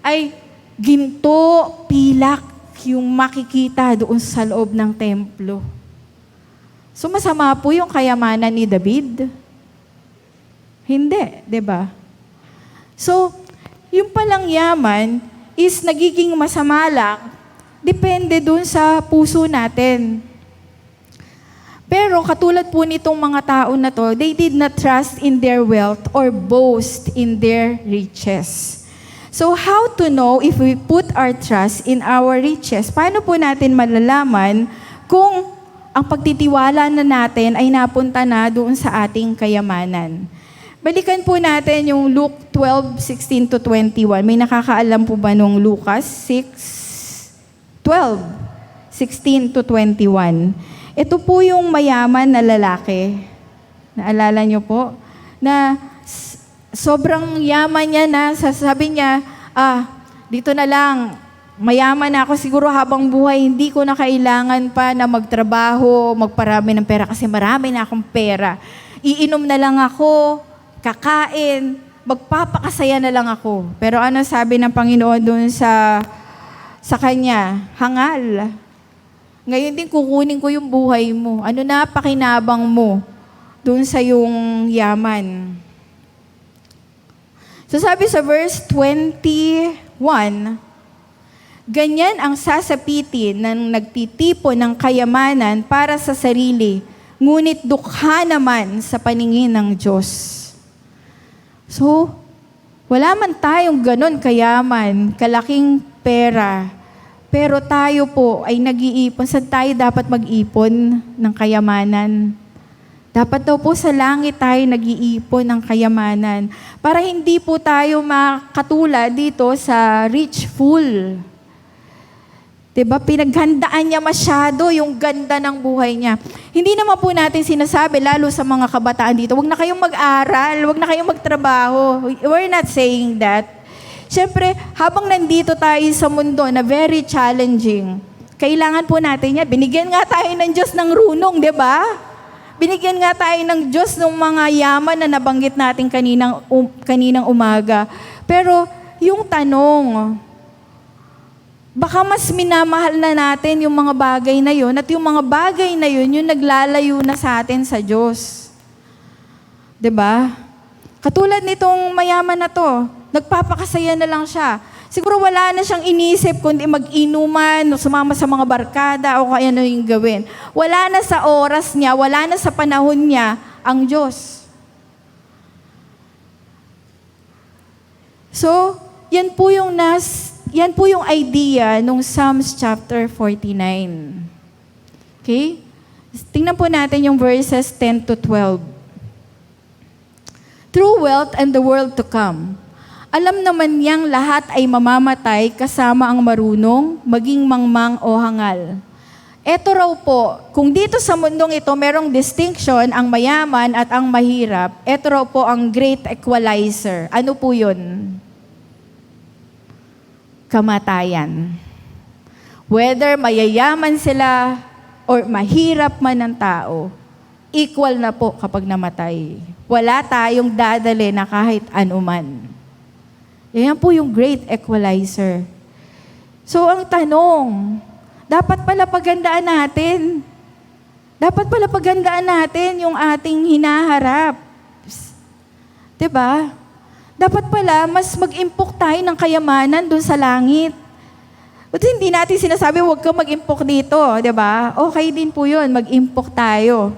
ay ginto, pilak yung makikita doon sa loob ng templo. So masama po yung kayamanan ni David? Hindi, 'di ba? So, yung palang yaman is nagiging masama lang depende dun sa puso natin. Pero katulad po nitong mga tao na to, they did not trust in their wealth or boast in their riches. So how to know if we put our trust in our riches? Paano po natin malalaman kung ang pagtitiwala na natin ay napunta na doon sa ating kayamanan? Balikan po natin yung Luke 12:16 to 21. May nakakaalam po ba nung Lucas 6:12, 16 to 21. Ito po yung mayaman na lalaki. Naalala niyo po? Na sobrang yaman niya na sasabi niya, dito na lang, mayaman na ako siguro habang buhay, hindi ko na kailangan pa na magtrabaho, magparami ng pera kasi marami na akong pera. Iinom na lang ako, kakain, magpapakasaya na lang ako. Pero ano sabi ng Panginoon doon sa kanya, hangal. Ngayon din kukunin ko yung buhay mo. Ano na pakinabang mo doon sa yung yaman. So sabi sa verse 21, ganyan ang sasapitin ng nagtitipon ng kayamanan para sa sarili, ngunit dukha naman sa paningin ng Diyos. So, wala man tayong ganon kayaman, kalaking pera, pero tayo po ay nag-iipon. Saan tayo dapat mag-ipon ng kayamanan? Dapat daw po sa langit tayo nag-iipon ng kayamanan para hindi po tayo makatulad dito sa rich fool. Diba? Pinaghandaan niya masyado yung ganda ng buhay niya. Hindi naman po natin sinasabi, lalo sa mga kabataan dito, wag na kayong mag-aral, wag na kayong magtrabaho. We're not saying that. Siyempre, habang nandito tayo sa mundo na very challenging, Kailangan po natin yan. Binigyan nga tayo ng Diyos ng runong, di ba? Binigyan nga tayo ng Diyos ng mga yaman na nabanggit natin kaninang umaga. Pero yung tanong, baka mas minamahal na natin yung mga bagay na yun at yung mga bagay na yun, yung naglalayo na sa atin sa Diyos. 'Di ba? Katulad nitong mayaman na to, nagpapakasaya na lang siya. Siguro wala na siyang inisip kundi mag-inuman, sumama sa mga barkada o kaya ano yung gawin. Wala na sa oras niya, wala na sa panahon niya ang Diyos. So, yan po yung idea nung Psalms chapter 49. Okay? Tingnan po natin yung verses 10 to 12. True wealth and the world to come. Alam naman niyang lahat ay mamamatay kasama ang marunong, maging mangmang o hangal. Eto raw po, kung dito sa mundong ito merong distinction ang mayaman at ang mahirap, eto raw po ang great equalizer. Ano po yun? Kamatayan. Whether mayayaman sila or mahirap man ang tao, equal na po kapag namatay. Wala tayong dadali na kahit anuman. Yan po yung great equalizer. So ang tanong, dapat pala paghandaan natin. Dapat pala paghandaan natin yung ating hinaharap. 'Di ba? Dapat pala mas mag-impok tayo ng kayamanan doon sa langit. But hindi natin sinasabi, huwag kang mag-impok dito, 'di ba? Okay din po 'yun, mag-impok tayo.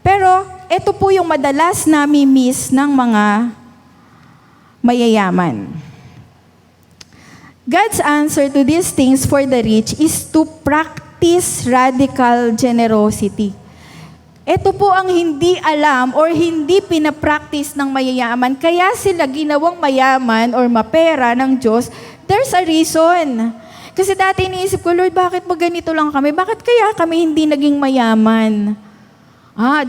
Pero ito po yung madalas nami-miss ng mga mayayaman. God's answer to these things for the rich is to practice radical generosity. Ito po ang hindi alam or hindi pinapractice ng mayayaman. Kaya sila ginawang mayaman or mapera ng Diyos. There's a reason. Kasi dati iniisip ko, Lord, bakit ba ganito lang kami? Bakit kaya kami hindi naging mayaman?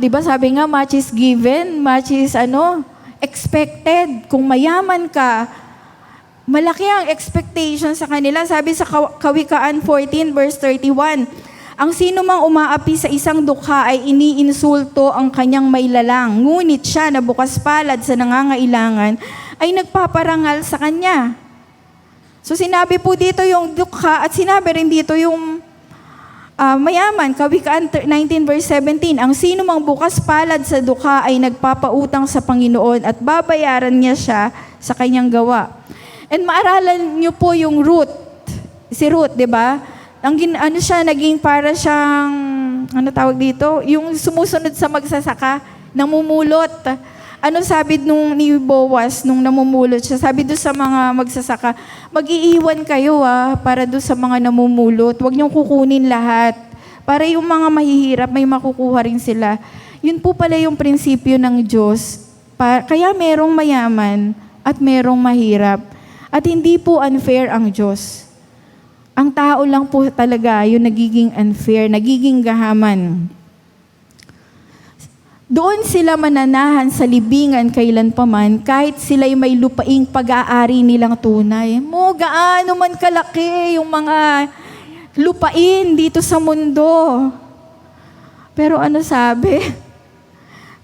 Di ba sabi nga, much is given, much is expected. Kung mayaman ka, malaki ang expectation sa kanila. Sabi sa Kawikaan 14 verse 31, ang sino mang umaapi sa isang dukha ay iniinsulto ang kanyang mailalang. Ngunit siya na bukas palad sa nangangailangan ay nagpaparangal sa kanya. So sinabi po dito yung dukha at sinabi rin dito yung mayaman. Kawikaan 19 verse 17, ang sino mang bukas palad sa dukha ay nagpapautang sa Panginoon at babayaran niya siya sa kanyang gawa. And maaralan niyo po yung Ruth. Si Ruth, 'di ba? Naging para siyang tawag dito? Yung sumusunod sa magsasaka, namumulot. Ano sabi ni Boaz nung namumulot siya? Sabi doon sa mga magsasaka, mag-iiwan kayo para doon sa mga namumulot. Huwag niyong kukunin lahat. Para yung mga mahihirap, may makukuha rin sila. Yun po pala yung prinsipyo ng Diyos. Kaya merong mayaman at merong mahirap. At hindi po unfair ang Diyos. Ang tao lang po talaga yung nagiging unfair, nagiging gahaman. Doon sila mananahan sa libingan kailanpaman kahit sila'y may lupaing pag-aari nilang tunay. Gaano man kalaki yung mga lupain dito sa mundo. Pero ano sabi?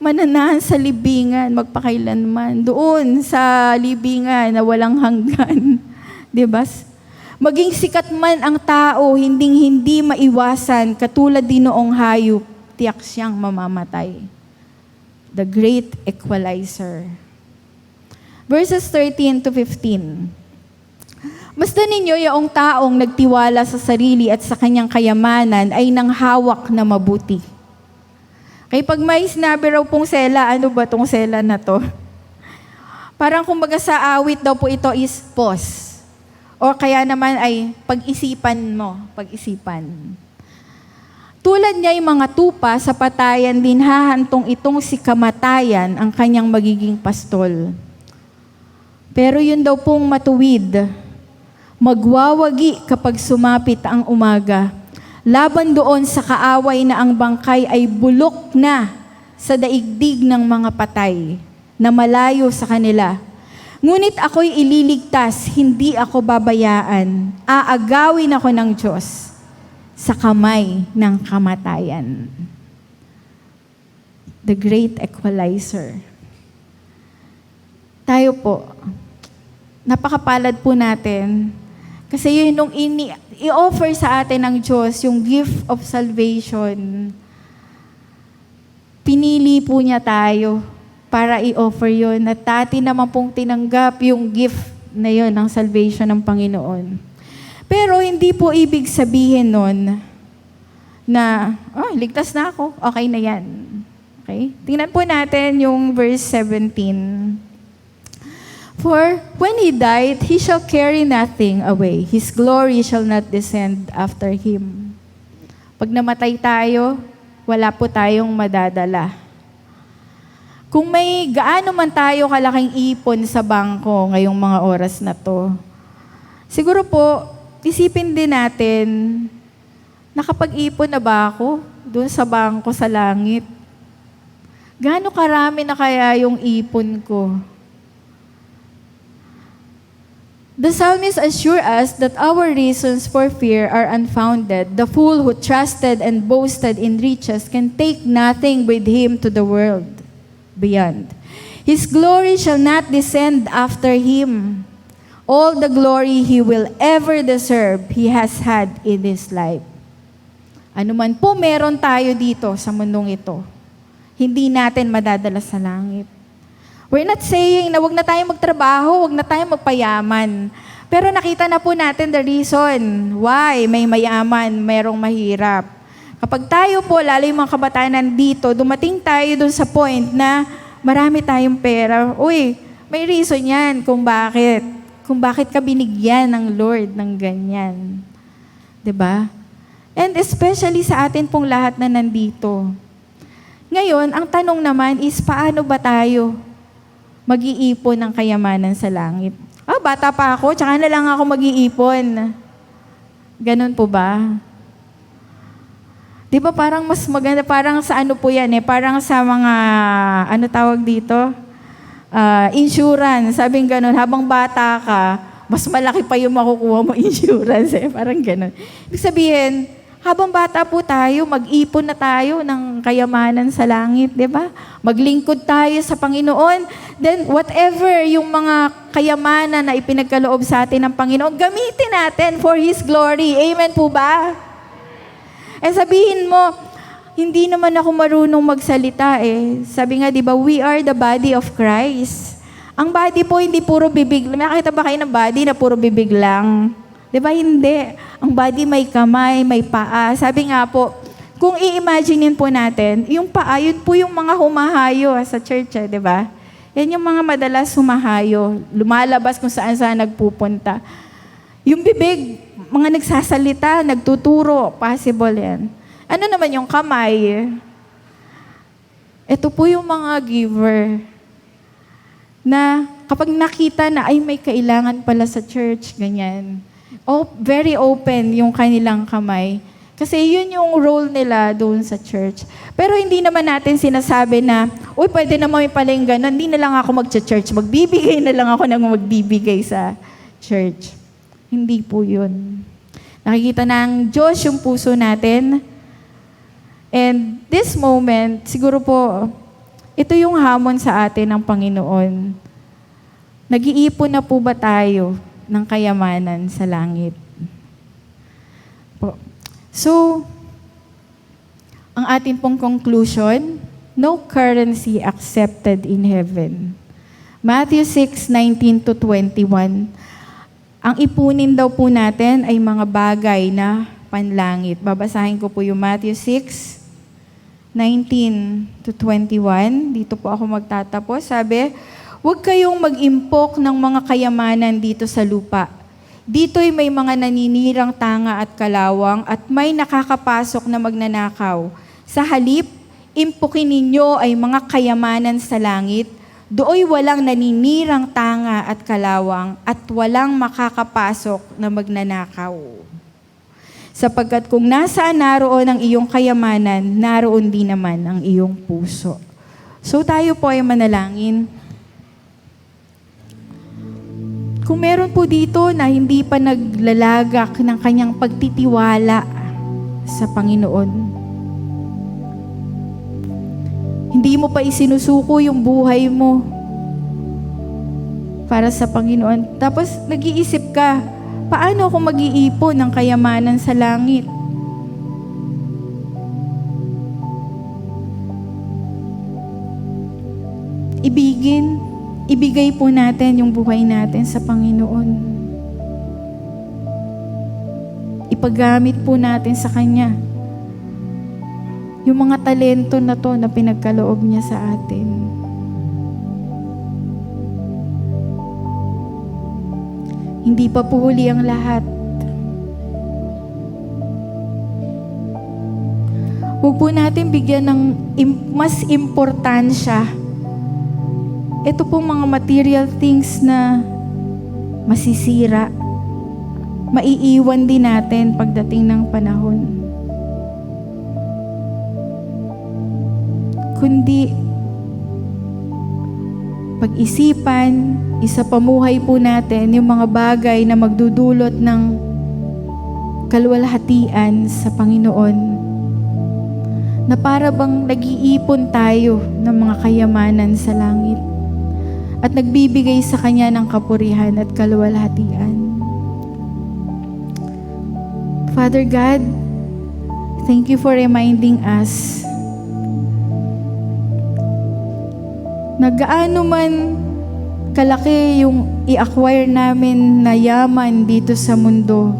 Mananahan sa libingan, magpakailanman. Doon sa libingan na walang hanggan. Diba? Maging sikat man ang tao, hindi maiwasan, katulad din noong hayop, tiyak siyang mamamatay. The great equalizer. Verses 13 to 15. Basta ninyo yung taong nagtiwala sa sarili at sa kanyang kayamanan ay nang hawak na mabuti. Kaya pag may sinabi raw pong sela, ano ba tong sela na to? Parang kumbaga sa awit daw po ito is pause. O kaya naman ay pag-isipan mo, pag-isipan. Tulad niya yung mga tupa sa patayan din hahantong itong si kamatayan ang kanyang magiging pastol. Pero yun daw pong matuwid, magwawagi kapag sumapit ang umaga. Laban doon sa kaaway na ang bangkay ay bulok na sa daigdig ng mga patay na malayo sa kanila. Ngunit ako'y ililigtas, hindi ako babayaan. Aagawin ako ng Diyos. sa kamay ng kamatayan. The great equalizer. Tayo po, napakapalad po natin kasi yun nung i-offer sa atin ng Diyos yung gift of salvation. Pinili po niya tayo para i-offer yun at dati naman pong tinanggap yung gift na yun ng salvation ng Panginoon. Pero hindi po ibig sabihin nun na, ligtas na ako, okay na yan. Okay? Tingnan po natin yung verse 17. For when He died, He shall carry nothing away. His glory shall not descend after Him. Pag namatay tayo, wala po tayong madadala. Kung may gaano man tayo kalaking ipon sa bangko ngayong mga oras na to, siguro po, isipin din natin, nakapag-ipon na ba ako doon sa bangko sa langit? Gaano karami na kaya yung ipon ko? The psalmist assure us that our reasons for fear are unfounded. The fool who trusted and boasted in riches can take nothing with him to the world beyond. His glory shall not descend after him. All the glory he will ever deserve, he has had in his life. Ano man po meron tayo dito sa mundong ito, hindi natin madadala sa langit. We're not saying na wag na tayong magtrabaho, wag na tayong magpayaman. Pero nakita na po natin the reason why may mayaman, mayroong mahirap. Kapag tayo po, lalo yung mga kabataan nandito, dumating tayo dun sa point na marami tayong pera. Uy, may reason yan kung bakit. Kung bakit ka binigyan ng Lord ng ganyan. 'Di ba? And especially sa atin pong lahat na nandito. Ngayon, ang tanong naman is, paano ba tayo mag-iipon ng kayamanan sa langit? Bata pa ako, tsaka na lang ako mag-iipon. Ganun po ba? Di ba parang mas maganda, parang sa ano po yan parang sa mga, ano tawag dito? Insurance. Sabing ganun, habang bata ka, mas malaki pa yung makukuha mo insurance Parang ganun. Ibig sabihin, habang bata po tayo, mag-ipon na tayo ng kayamanan sa langit, di ba? Maglingkod tayo sa Panginoon. Then, whatever yung mga kayamanan na ipinagkaloob sa atin ng Panginoon, gamitin natin for His glory. Amen po ba? Sabihin mo, hindi naman ako marunong magsalita Sabi nga, di ba, we are the body of Christ. Ang body po, hindi puro bibig. Nakita ba kayo ng body na puro bibig lang? Di ba? Hindi. Ang body may kamay, may paa. Sabi nga po, kung i-imaginein po natin, yung paa, yun po yung mga humahayo sa church, di ba? Yan yung mga madalas humahayo, lumalabas kung saan-saan nagpupunta. Yung bibig, mga nagsasalita, nagtuturo, possible yan. Ano naman yung kamay? Ito po yung mga giver na kapag nakita na ay may kailangan pala sa church, ganyan. Very open yung kanilang kamay. Kasi yun yung role nila doon sa church. Pero hindi naman natin sinasabi na, pwede naman pala yung ganun, hindi na lang ako mag-church, magbibigay na lang ako ng magbibigay sa church. Hindi po yun. Nakikita ng Diyos yung puso natin. And this moment, siguro po, ito yung hamon sa atin ng Panginoon. Nag-iipon na po ba tayo ng kayamanan sa langit? So, ang ating pong conclusion, no currency accepted in heaven. Matthew 6:19-21. Ang ipunin daw po natin ay mga bagay na panlangit. Babasahin ko po yung Matthew 6:19-21. Dito po ako magtatapos. Sabi, huwag kayong mag-impok ng mga kayamanan dito sa lupa. Dito'y may mga naninirang tanga at kalawang at may nakakapasok na magnanakaw. Sa halip, impukin ninyo ay mga kayamanan sa langit. Dooy walang naninirang tanga at kalawang at walang makakapasok na magnanakaw. Sapagkat kung nasaan naroon ang iyong kayamanan, naroon din naman ang iyong puso. So tayo po ay manalangin. Kung meron po dito na hindi pa naglalagak ng kanyang pagtitiwala sa Panginoon. Hindi mo pa isinusuko yung buhay mo para sa Panginoon. Tapos nag-iisip ka, paano ako mag-iipon ng kayamanan sa langit? Ibigay po natin yung buhay natin sa Panginoon. Ipagamit po natin sa Kanya yung mga talento na to na pinagkaloob niya sa atin. Hindi pa po huli ang lahat. Huwag po natin bigyan ng mas importansya ito pong mga material things na masisira, maiiwan din natin pagdating ng panahon. Kundi pag-isipan, isapamuhay po natin yung mga bagay na magdudulot ng kaluwalhatian sa Panginoon, na para bang nag-iipon tayo ng mga kayamanan sa langit at nagbibigay sa Kanya ng kapurihan at kaluwalhatian. Father God, thank you for reminding us na gaano man kalaki yung i-acquire namin na yaman dito sa mundo,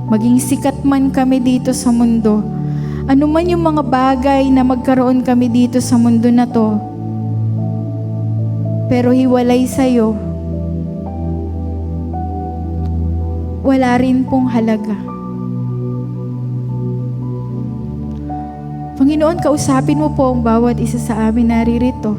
maging sikat man kami dito sa mundo, ano man yung mga bagay na magkaroon kami dito sa mundo na to, pero hiwalay sa'yo, wala rin pong halaga. Panginoon, kausapin mo po ang bawat isa sa amin naririto.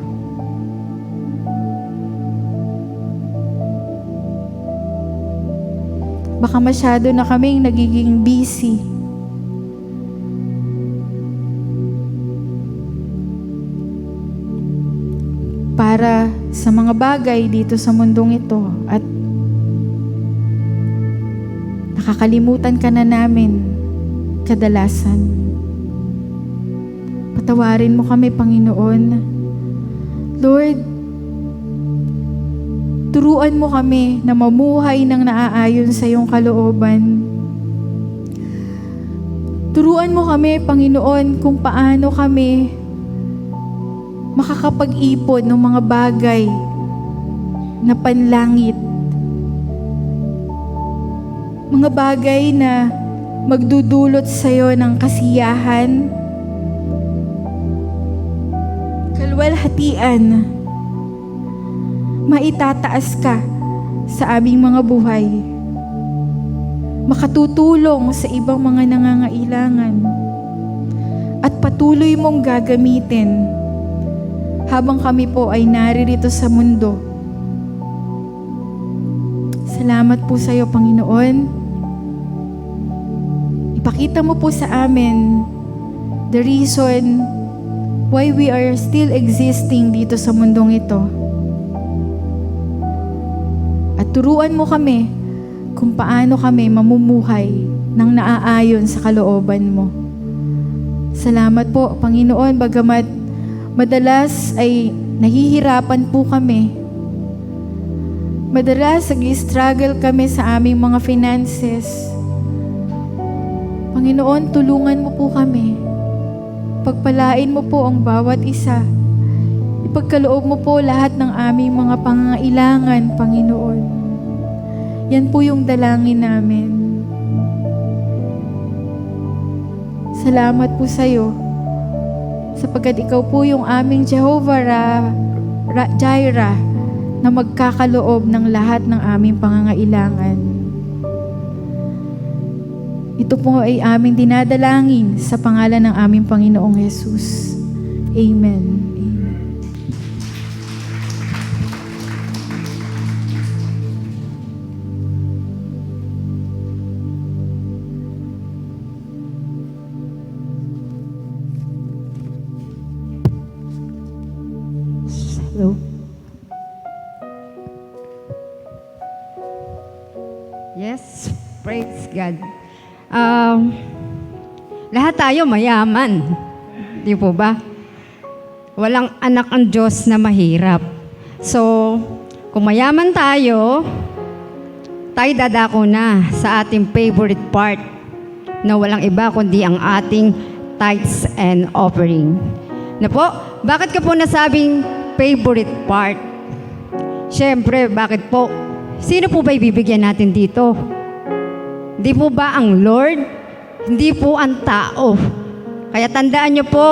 Baka masyado na kaming nagiging busy. Para sa mga bagay dito sa mundong ito at nakakalimutan ka na namin kadalasan. Patawarin mo kami, Panginoon. Lord, turuan mo kami na mamuhay ng naaayon sa iyong kalooban. Turuan mo kami, Panginoon, kung paano kami makakapag-ipon ng mga bagay na panlangit. Mga bagay na magdudulot sa iyo ng kasiyahan, kaluwalhatian, maitataas ka sa aming mga buhay, makatutulong sa ibang mga nangangailangan, at patuloy mong gagamitin habang kami po ay naririto sa mundo. Salamat po sa iyo, Panginoon. Ipakita mo po sa amin the reason why we are still existing dito sa mundong ito. At turuan mo kami kung paano kami mamumuhay ng naaayon sa kalooban mo. Salamat po, Panginoon, bagamat madalas ay nahihirapan po kami. Madalas nag-struggle kami sa aming mga finances. Panginoon, tulungan mo po kami. Pagpalain mo po ang bawat isa. Ipagkaloob mo po lahat ng aming mga pangangailangan, Panginoon. Yan po yung dalangin namin. Salamat po sa iyo, sapagkat ikaw po yung aming Jehovah Jireh na magkakaloob ng lahat ng aming pangangailangan. Ito po ay aming dinadalangin sa pangalan ng aming Panginoong Jesus. Amen. Amen. Hello. Yes, praise God. lahat tayo mayaman. Di po ba? Walang anak ang Diyos na mahirap. So, kung mayaman tayo dadako na sa ating favorite part na walang iba kundi ang ating tithes and offering. Na po, bakit ko po nasabing favorite part? Siyempre, bakit po? Sino po ba ibibigyan natin dito? Hindi po ba ang Lord? Hindi po ang tao. Kaya tandaan nyo po,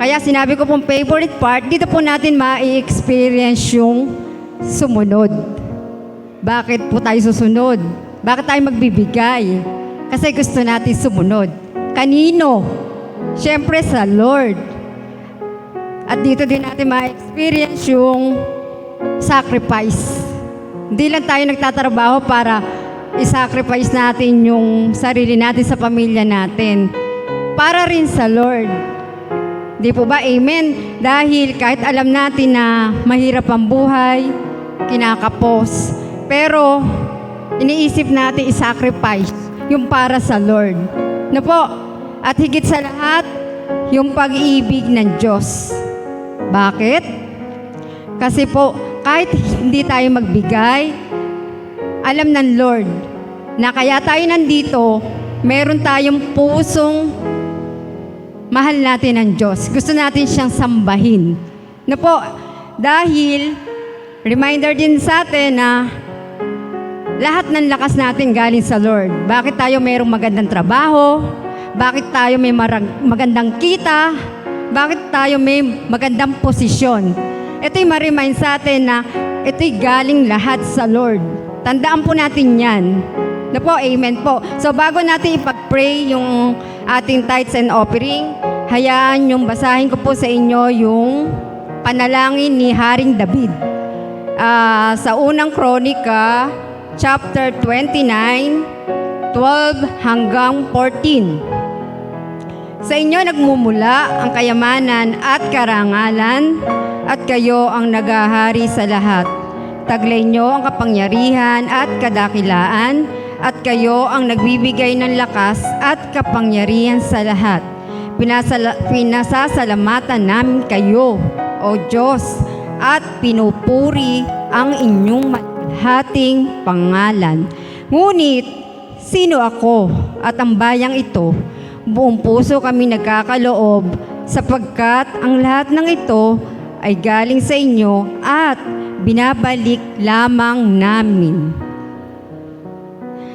kaya sinabi ko pong favorite part, dito po natin ma-experience yung sumunod. Bakit po tayo susunod? Bakit tayo magbibigay? Kasi gusto natin sumunod. Kanino? Siyempre sa Lord. At dito din natin ma-experience yung sacrifice. Hindi lang tayo nagtatrabaho para i-sacrifice natin yung sarili natin sa pamilya natin. Para rin sa Lord. Di po ba? Amen? Dahil kahit alam natin na mahirap ang buhay, kinakapos, pero iniisip natin i-sacrifice yung para sa Lord. Na po? At higit sa lahat, yung pag-ibig ng Diyos. Bakit? Kasi po, kahit hindi tayo magbigay, alam ng Lord na kaya tayo nandito, meron tayong pusong mahal natin ang Diyos. Gusto natin siyang sambahin. Na po, dahil reminder din sa atin na lahat ng lakas natin galing sa Lord. Bakit tayo mayroong magandang trabaho? Bakit tayo may magandang kita? Bakit tayo may magandang posisyon? Ito'y ma-remind sa atin na ito'y galing lahat sa Lord. Tandaan po natin yan. Na po, amen po. So bago natin ipag-pray yung ating tithes and offering, hayaan yung basahin ko po sa inyo yung panalangin ni Haring David. Sa unang Kronika, chapter 29, 12 hanggang 14. Sa inyo nagmumula ang kayamanan at karangalan, at kayo ang naghahari sa lahat. Taglay nyo ang kapangyarihan at kadakilaan, at kayo ang nagbibigay ng lakas at kapangyarihan sa lahat. Pinasasalamatan namin kayo, O Diyos, at pinupuri ang inyong malhating pangalan. Ngunit, sino ako at ang bayang ito? Buong puso kami nagkakaloob, sapagkat ang lahat ng ito ay galing sa inyo at binabalik lamang namin.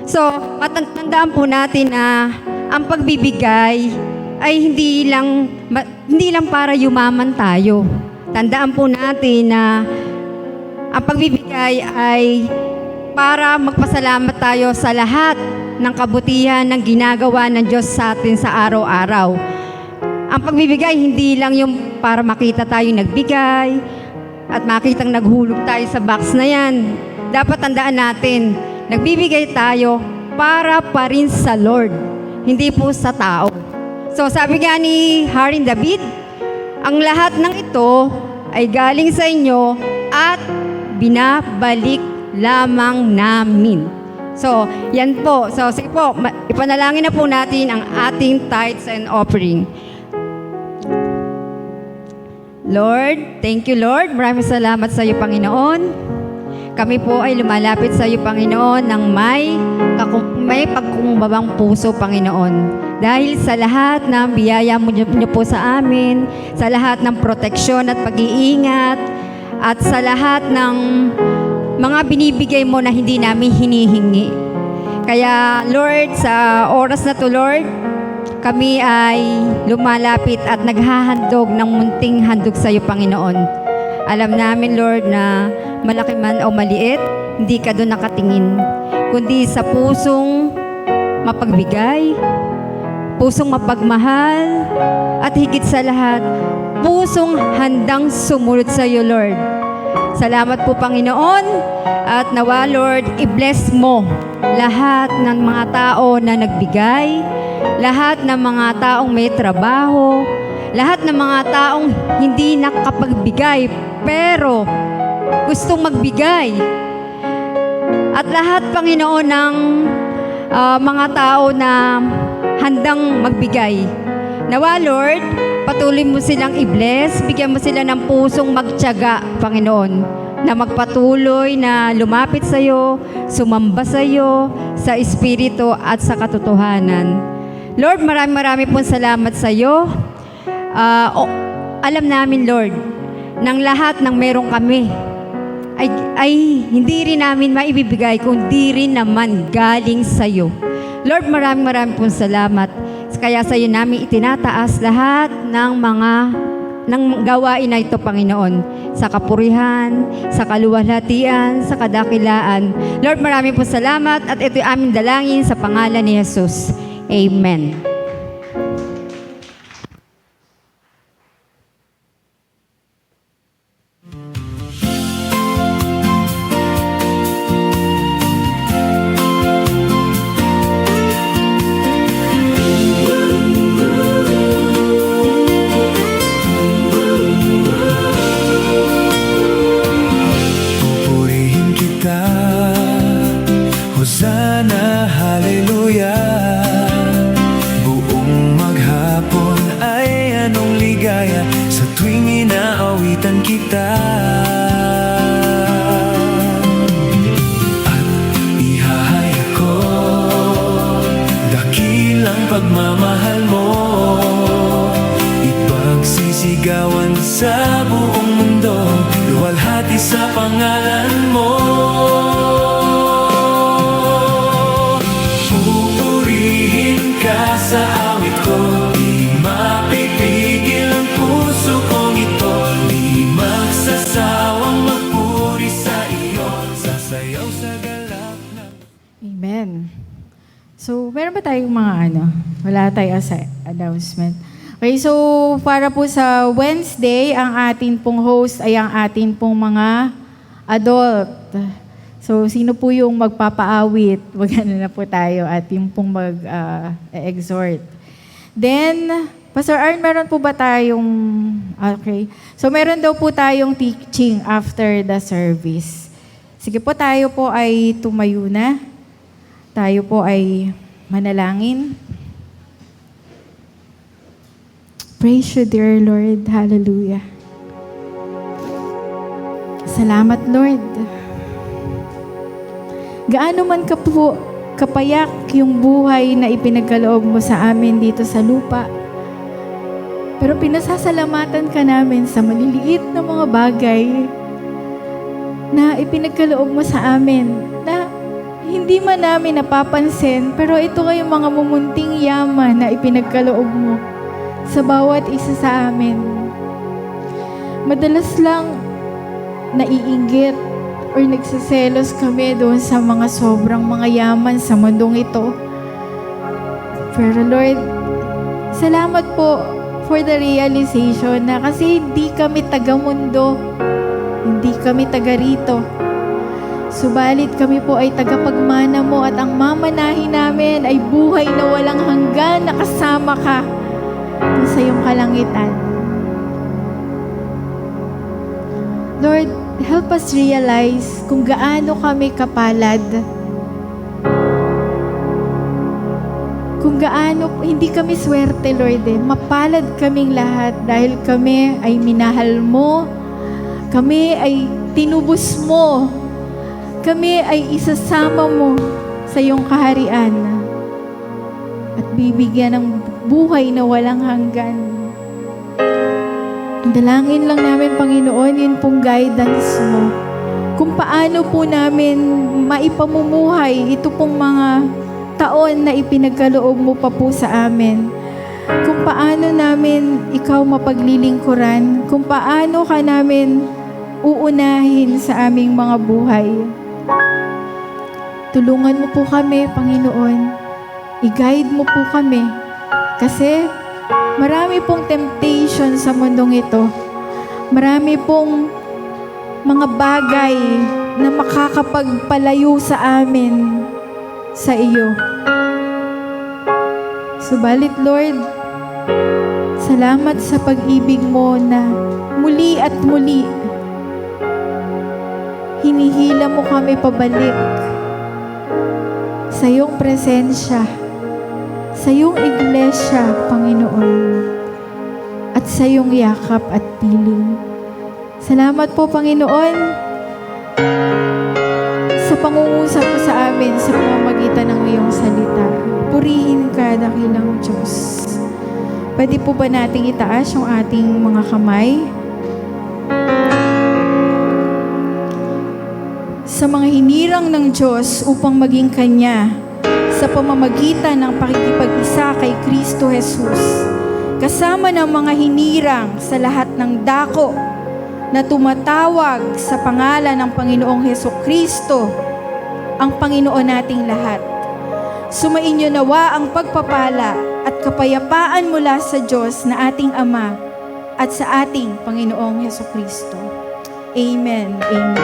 So, matandaan po natin na ang pagbibigay ay hindi lang para yumaman tayo. Tandaan po natin na ang pagbibigay ay para magpasalamat tayo sa lahat ng kabutihan ng ginagawa ng Diyos sa atin sa araw-araw. Ang pagbibigay hindi lang yung para makita tayo nagbigay at makitang naghulog tayo sa box na yan. Dapat tandaan natin, nagbibigay tayo para pa rin sa Lord, hindi po sa tao. So sabi nga ni Haring David, ang lahat ng ito ay galing sa inyo at binabalik lamang namin. So, yan po. So, sige po, ipanalangin na po natin ang ating tithes and offering. Lord, thank you Lord. Maraming salamat sa iyo, Panginoon. Kami po ay lumalapit sa iyo, Panginoon, ng may pagkumbabang puso, Panginoon. Dahil sa lahat ng biyaya mo niyo po sa amin, sa lahat ng proteksyon at pag-iingat, at sa lahat ng mga binibigay mo na hindi namin hinihingi. Kaya Lord, sa oras na to Lord, kami ay lumalapit at naghahandog ng munting handog sa iyo, Panginoon. Alam namin Lord na malaki man o maliit, hindi ka doon nakatingin, kundi sa pusong mapagbigay, pusong mapagmahal, at higit sa lahat, pusong handang sumunod sa iyo, Lord. Salamat po, Panginoon, at nawa, Lord, i-bless mo lahat ng mga tao na nagbigay, lahat ng mga taong may trabaho, lahat ng mga taong hindi nakapagbigay, pero gustong magbigay. At lahat, Panginoon, ng mga tao na handang magbigay. Nawa, Lord, patuloy mo silang i-bless, bigyan mo sila ng pusong magtiyaga, Panginoon, na magpatuloy na lumapit sa iyo, sumamba sa iyo, sa Espiritu at sa katotohanan. Lord, marami pong salamat sa iyo. Alam namin, Lord, ng lahat ng meron kami ay hindi rin namin maibibigay kundi rin naman galing sa iyo. Lord, marami pong salamat. Kaya sa iyo namin itinataas lahat ng gawain na ito, Panginoon, sa kapurihan, sa kaluwalhatian, sa kadakilaan. Lord, marami pong salamat at ito'y aming dalangin sa pangalan ni Jesus. Amen. Pupurihin kita, Hosanna, Hallelujah. Buong maghapon ay anong ligaya sa tuwing inaawitan kita. At ihahayag ko dakilang pagmamahal mo, ipagsisigawan sa buong mundo, luwalhati sa pangalan mo. Pupurihin ka sa awit ko, di mapipigil ang puso kong ito, di magsasawang magpuri sa iyo, sasayaw sa galak ng... Amen. So, meron ba tayong mga wala tayong announcement. Okay, so para po sa Wednesday, ang atin pong host ay ang atin pong mga adult. So, sino po yung magpapaawit? Wag na po tayo at yung pong mag-exhort. Then, Pastor Arn, meron po ba tayong... Okay. So, meron daw po tayong teaching after the service. Sige po, tayo po ay tumayo na. Tayo po ay manalangin. Praise you, dear Lord. Hallelujah. Salamat, Lord. Gaano man ka po kapayak yung buhay na ipinagkaloob mo sa amin dito sa lupa. Pero pinasasalamatan ka namin sa maliliit na mga bagay na ipinagkaloob mo sa amin na hindi man namin napapansin, pero ito kayong mga mumunting yaman na ipinagkaloob mo sa bawat isa sa amin. Madalas lang naiinggit or nagsiselos kami doon sa mga sobrang mga yaman sa mundong ito. Pero Lord, salamat po for the realization na kasi hindi kami taga-mundo, hindi kami taga-rito. Subalit kami po ay tagapagmana mo at ang mamanahin namin ay buhay na walang hanggan na kasama ka sa iyong kalangitan. Lord, help us realize kung gaano kami kapalad. Kung gaano, hindi kami swerte, Lord. Mapalad kaming lahat dahil kami ay minahal mo. Kami ay tinubos mo. Kami ay isasama mo sa iyong kaharian. At bibigyan ng buhay na walang hanggan. Dalangin lang namin, Panginoon, yun pong guidance mo. Kung paano po namin maipamumuhay ito pong mga taon na ipinagkaloob mo pa po sa amin. Kung paano namin ikaw mapaglilingkuran. Kung paano ka namin uunahin sa aming mga buhay. Tulungan mo po kami, Panginoon. I-guide mo po kami. Kasi marami pong temptation sa mundong ito. Marami pong mga bagay na makakapagpalayo sa amin sa iyo. Subalit, Lord, salamat sa pag-ibig mo na muli at muli hinihila mo kami pabalik sa iyong presensya, sa iyong iglesia, Panginoon, at sa iyong yakap at piling. Salamat po, Panginoon, sa pangungusap mo sa amin sa pamamagitan ng iyong salita. Purihin ka, dakilang Diyos. Pwede po ba nating itaas yung ating mga kamay? Sa mga hinirang ng Diyos upang maging Kanya sa pamamagitan ng pakikipag-isa kay Kristo Jesus, kasama ng mga hinirang sa lahat ng dako na tumatawag sa pangalan ng Panginoong Hesukristo, ang Panginoon nating lahat. Sumainyo nawa ang pagpapala at kapayapaan mula sa Diyos na ating Ama at sa ating Panginoong Hesukristo. Amen. Amen.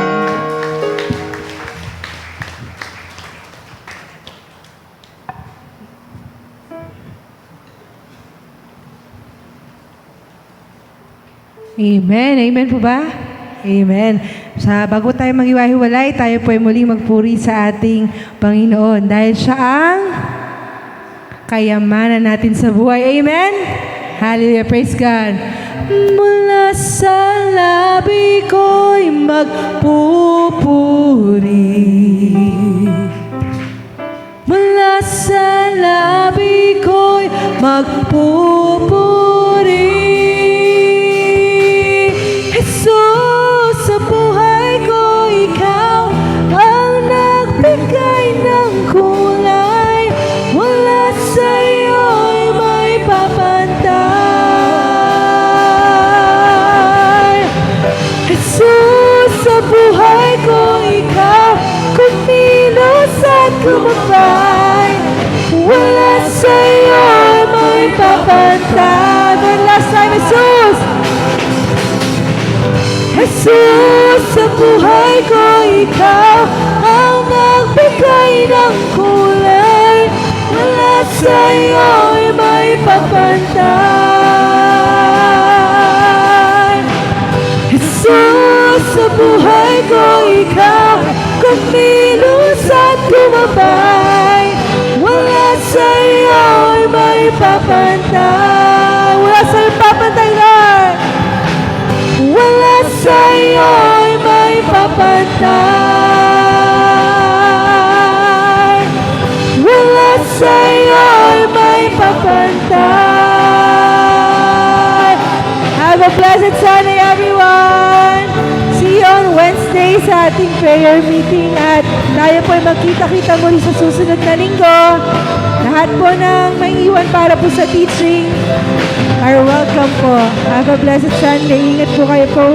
Amen. Amen po ba? Amen. Bago tayo maghiwa-hiwalay, tayo po ay muling magpuri sa ating Panginoon dahil siya ang kayamanan natin sa buhay. Amen? Hallelujah. Praise God. Mula sa labi ko'y magpupuri. Mula sa labi ko'y magpupuri. Jesus, sa buhay ko, ikaw ang nagbigay ng kulay. Wala sa'yo'y may papantay. Jesus, sa buhay ko, ikaw kumilos at kumabay. Wala sa'yo'y may papantay. One last time, Jesus! Jesus, sa buhay ko, ikaw ang nagbigay ng kulay. Wala sa'yo'y may papantay. Jesus, sa buhay ko, ikaw kumilos at kumabay. Wala sa'yo'y may papantay. Wala sa'yo'y papantay, Lord. Wala sa'yo'y may papantay. Wala sa'yo'y may papantay. Have a blessed Sunday, everyone! See you on Wednesday sa ating prayer meeting at tayo po ay magkita-kita muli sa susunod na linggo. Lahat po ng may iwan para po sa teaching are welcome po. Have a blessed Sunday. Ingat po kayo po.